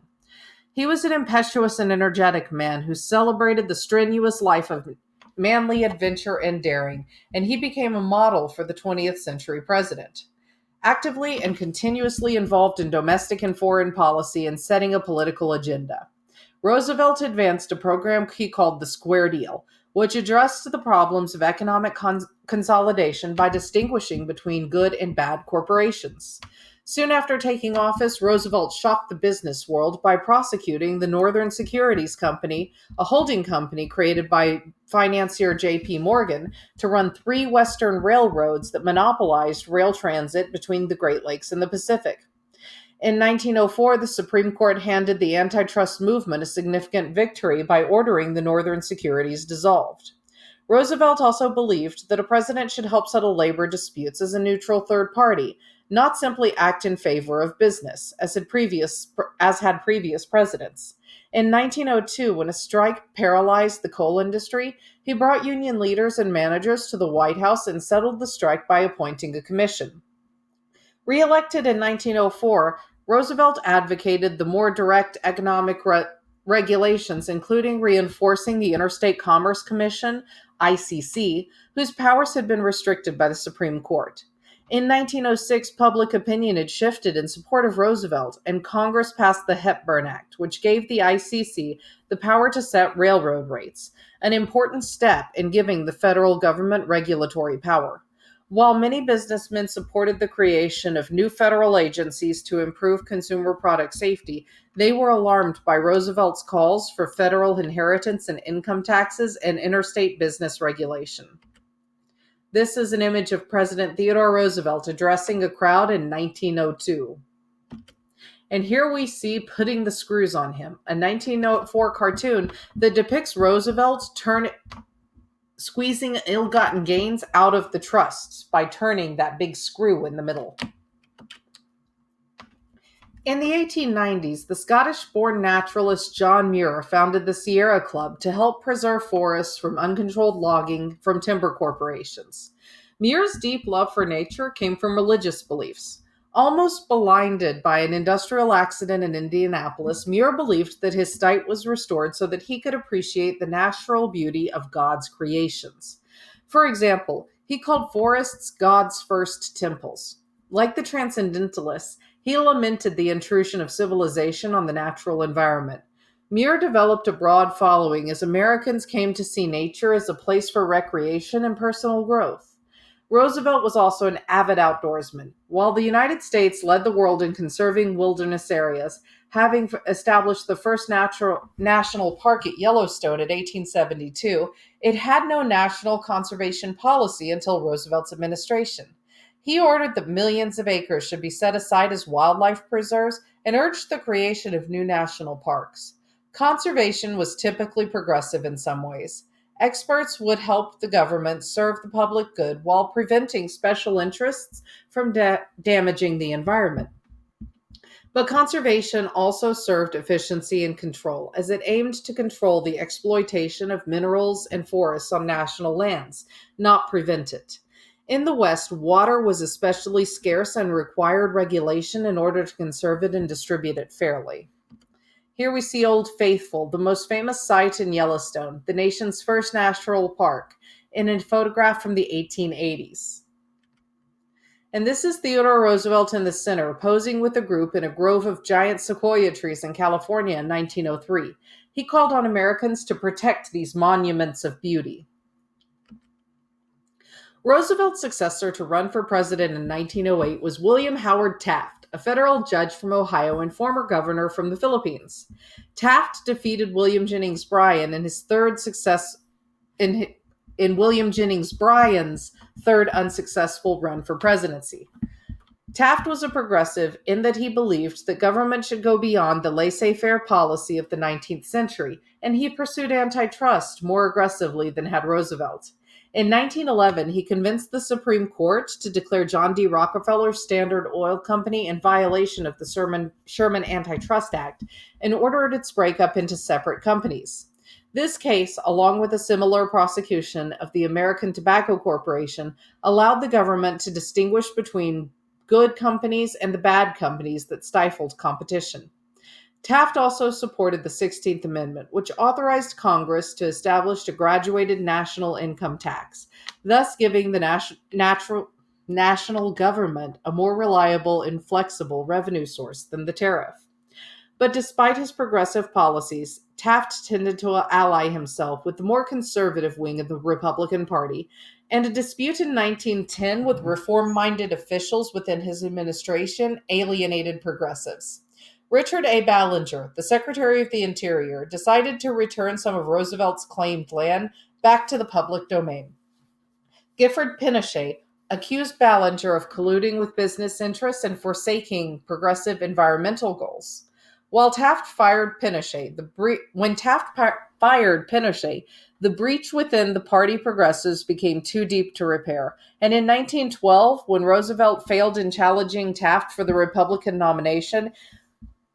He was an impetuous and energetic man who celebrated the strenuous life of manly adventure and daring, and he became a model for the 20th century president. Actively and continuously involved in domestic and foreign policy and setting a political agenda, Roosevelt advanced a program he called the Square Deal, which addressed the problems of economic consolidation by distinguishing between good and bad corporations. Soon after taking office, Roosevelt shocked the business world by prosecuting the Northern Securities Company, a holding company created by financier J.P. Morgan, to run 3 Western railroads that monopolized rail transit between the Great Lakes and the Pacific. In 1904, the Supreme Court handed the antitrust movement a significant victory by ordering the Northern Securities dissolved. Roosevelt also believed that a president should help settle labor disputes as a neutral third party, not simply act in favor of business, as had previous presidents. In 1902, when a strike paralyzed the coal industry, he brought union leaders and managers to the White House and settled the strike by appointing a commission. Re-elected in 1904, Roosevelt advocated the more direct economic regulations, including reinforcing the Interstate Commerce Commission, ICC, whose powers had been restricted by the Supreme Court. In 1906, public opinion had shifted in support of Roosevelt, and Congress passed the Hepburn Act, which gave the ICC the power to set railroad rates, an important step in giving the federal government regulatory power. While many businessmen supported the creation of new federal agencies to improve consumer product safety, they were alarmed by Roosevelt's calls for federal inheritance and income taxes and interstate business regulation. This is an image of President Theodore Roosevelt addressing a crowd in 1902. And here we see Putting the Screws on Him, a 1904 cartoon that depicts Roosevelt squeezing ill-gotten gains out of the trusts by turning that big screw in the middle. In the 1890s, the Scottish-born naturalist John Muir founded the Sierra Club to help preserve forests from uncontrolled logging from timber corporations. Muir's deep love for nature came from religious beliefs. Almost blinded by an industrial accident in Indianapolis, Muir believed that his sight was restored so that he could appreciate the natural beauty of God's creations. For example, he called forests God's first temples. Like the Transcendentalists, he lamented the intrusion of civilization on the natural environment. Muir developed a broad following as Americans came to see nature as a place for recreation and personal growth. Roosevelt was also an avid outdoorsman. While the United States led the world in conserving wilderness areas, having established the first national park at Yellowstone in 1872, it had no national conservation policy until Roosevelt's administration. He ordered that millions of acres should be set aside as wildlife preserves and urged the creation of new national parks. Conservation was typically progressive in some ways. Experts would help the government serve the public good while preventing special interests from damaging the environment. But conservation also served efficiency and control, as it aimed to control the exploitation of minerals and forests on national lands, not prevent it. In the West, water was especially scarce and required regulation in order to conserve it and distribute it fairly. Here we see Old Faithful, the most famous site in Yellowstone, the nation's first national park, in a photograph from the 1880s. And this is Theodore Roosevelt in the center, posing with a group in a grove of giant sequoia trees in California in 1903. He called on Americans to protect these monuments of beauty. Roosevelt's successor to run for president in 1908 was William Howard Taft, a federal judge from Ohio and former governor from the Philippines. Taft defeated William Jennings Bryan in his third success in William Jennings Bryan's third unsuccessful run for presidency. Taft was a progressive in that he believed that government should go beyond the laissez-faire policy of the 19th century, and he pursued antitrust more aggressively than had Roosevelt. In 1911, he convinced the Supreme Court to declare John D. Rockefeller's Standard Oil Company in violation of the Sherman Antitrust Act and ordered its breakup into separate companies. This case, along with a similar prosecution of the American Tobacco Corporation, allowed the government to distinguish between good companies and the bad companies that stifled competition. Taft also supported the 16th Amendment, which authorized Congress to establish a graduated national income tax, thus giving the national government a more reliable and flexible revenue source than the tariff. But despite his progressive policies, Taft tended to ally himself with the more conservative wing of the Republican Party, and a dispute in 1910 with reform-minded officials within his administration alienated progressives. Richard A. Ballinger, the Secretary of the Interior, decided to return some of Roosevelt's claimed land back to the public domain. Gifford Pinchot accused Ballinger of colluding with business interests and forsaking progressive environmental goals. When Taft fired Pinchot, the breach within the party progressives became too deep to repair. And in 1912, when Roosevelt failed in challenging Taft for the Republican nomination,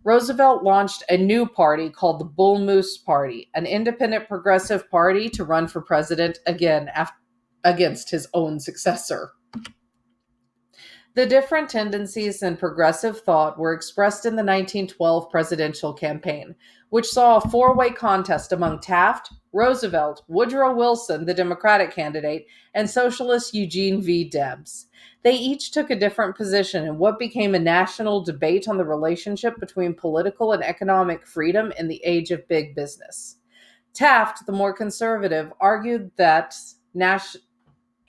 Roosevelt launched a new party called the Bull Moose Party, an independent progressive party to run for president again against his own successor. The different tendencies in progressive thought were expressed in the 1912 presidential campaign, which saw a four-way contest among Taft, Roosevelt, Woodrow Wilson, the Democratic candidate, and socialist Eugene V. Debs. They each took a different position in what became a national debate on the relationship between political and economic freedom in the age of big business. Taft, the more conservative, argued that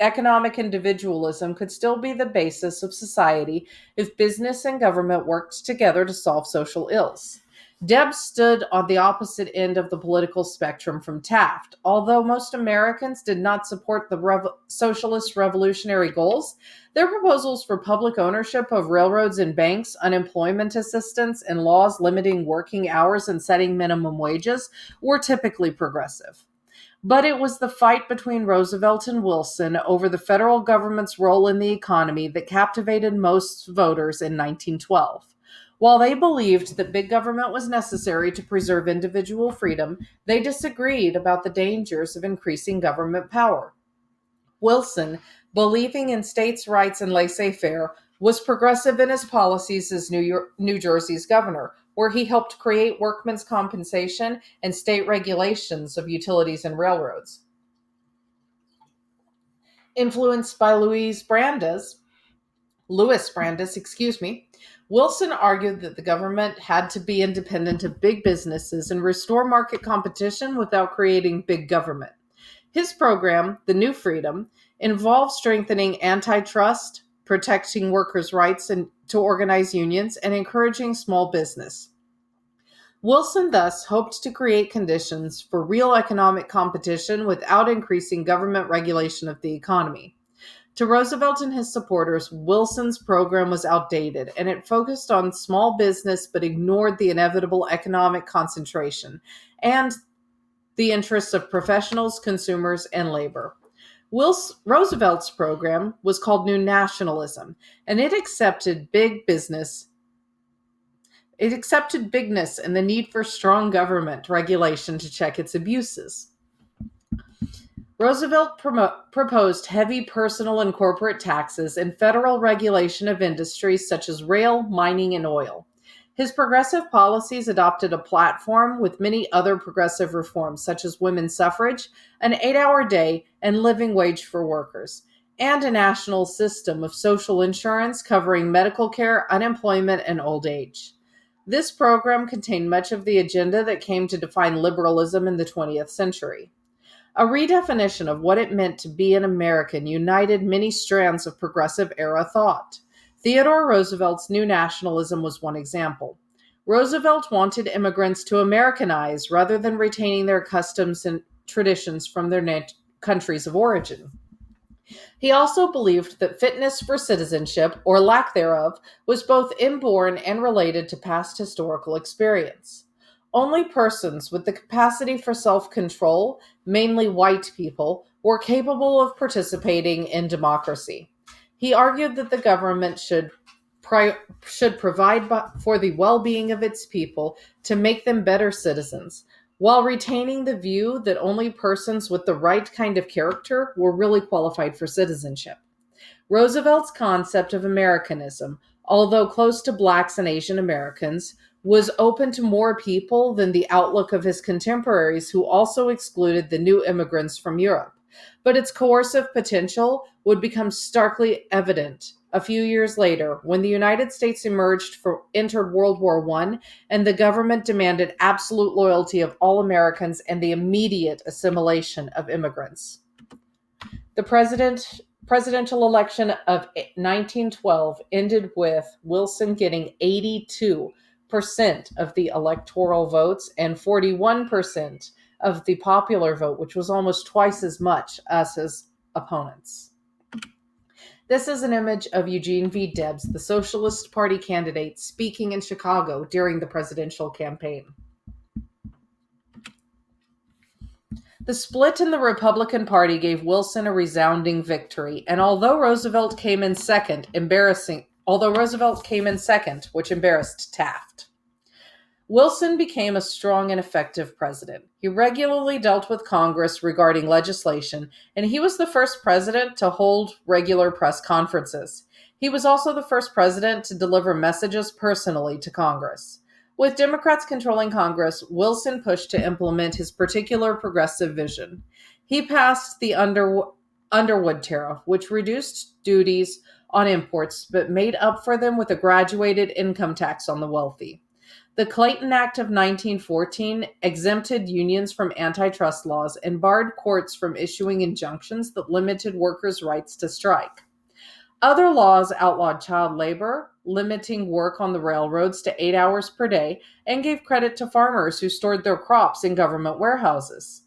economic individualism could still be the basis of society if business and government worked together to solve social ills. Debs stood on the opposite end of the political spectrum from Taft. Although most Americans did not support the socialist revolutionary goals, their proposals for public ownership of railroads and banks, unemployment assistance, and laws limiting working hours and setting minimum wages were typically progressive. But it was the fight between Roosevelt and Wilson over the federal government's role in the economy that captivated most voters in 1912. While they believed that big government was necessary to preserve individual freedom, they disagreed about the dangers of increasing government power. Wilson, believing in states' rights and laissez faire, was progressive in his policies as New Jersey's governor, where he helped create workmen's compensation and state regulations of utilities and railroads. Influenced by Louis Brandeis, Wilson argued that the government had to be independent of big businesses and restore market competition without creating big government. His program, The New Freedom, involved strengthening antitrust, protecting workers' rights to organize unions, and encouraging small business. Wilson thus hoped to create conditions for real economic competition without increasing government regulation of the economy. To Roosevelt and his supporters, Wilson's program was outdated, and it focused on small business but ignored the inevitable economic concentration and the interests of professionals, consumers, and labor. Roosevelt's program was called New Nationalism, and it accepted bigness and the need for strong government regulation to check its abuses. Roosevelt proposed heavy personal and corporate taxes and federal regulation of industries such as rail, mining, and oil. His progressive policies adopted a platform with many other progressive reforms, such as women's suffrage, an 8-hour day, and living wage for workers, and a national system of social insurance covering medical care, unemployment, and old age. This program contained much of the agenda that came to define liberalism in the 20th century. A redefinition of what it meant to be an American united many strands of progressive era thought. Theodore Roosevelt's New Nationalism was one example. Roosevelt wanted immigrants to Americanize rather than retaining their customs and traditions from their countries of origin. He also believed that fitness for citizenship, or lack thereof, was both inborn and related to past historical experience. Only persons with the capacity for self-control, mainly white people, were capable of participating in democracy. He argued that the government should provide for the well-being of its people to make them better citizens, while retaining the view that only persons with the right kind of character were really qualified for citizenship. Roosevelt's concept of Americanism, although close to blacks and Asian Americans, was open to more people than the outlook of his contemporaries who also excluded the new immigrants from Europe. But its coercive potential would become starkly evident a few years later when the United States entered World War I and the government demanded absolute loyalty of all Americans and the immediate assimilation of immigrants. The presidential election of 1912 ended with Wilson getting 82% of the electoral votes and 41% of the popular vote, which was almost twice as much as his opponents. This is an image of Eugene V. Debs, the Socialist Party candidate, speaking in Chicago during the presidential campaign. The split in the Republican Party gave Wilson a resounding victory, and although Roosevelt came in second, which embarrassed Taft. Wilson became a strong and effective president. He regularly dealt with Congress regarding legislation, and he was the first president to hold regular press conferences. He was also the first president to deliver messages personally to Congress. With Democrats controlling Congress, Wilson pushed to implement his particular progressive vision. He passed the Underwood Tariff, which reduced duties on imports but made up for them with a graduated income tax on the wealthy. The Clayton Act of 1914 exempted unions from antitrust laws and barred courts from issuing injunctions that limited workers' rights to strike. Other laws outlawed child labor, limiting work on the railroads to 8 hours per day, and gave credit to farmers who stored their crops in government warehouses.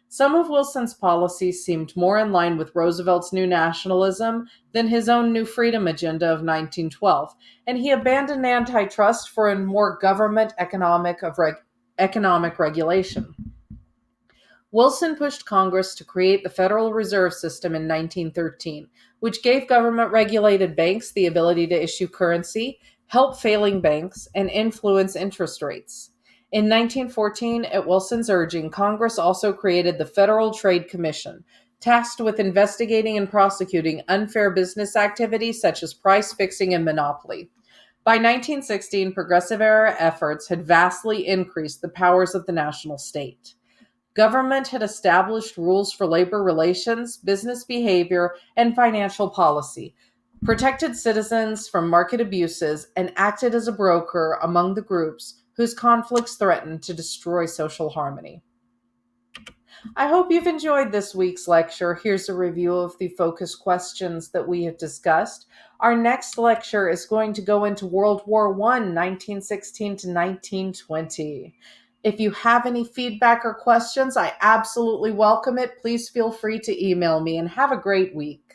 Some of Wilson's policies seemed more in line with Roosevelt's new nationalism than his own New Freedom agenda of 1912, and he abandoned antitrust for a more government economic regulation. Wilson pushed Congress to create the Federal Reserve System in 1913, which gave government regulated banks the ability to issue currency, help failing banks, and influence interest rates. In 1914, at Wilson's urging, Congress also created the Federal Trade Commission, tasked with investigating and prosecuting unfair business activities such as price fixing and monopoly. By 1916, Progressive era efforts had vastly increased the powers of the national state. Government had established rules for labor relations, business behavior, and financial policy, protected citizens from market abuses, and acted as a broker among the groups whose conflicts threatened to destroy social harmony. I hope you've enjoyed this week's lecture. Here's a review of the focus questions that we have discussed. Our next lecture is going to go into World War I, 1916 to 1920. If you have any feedback or questions, I absolutely welcome it. Please feel free to email me and have a great week.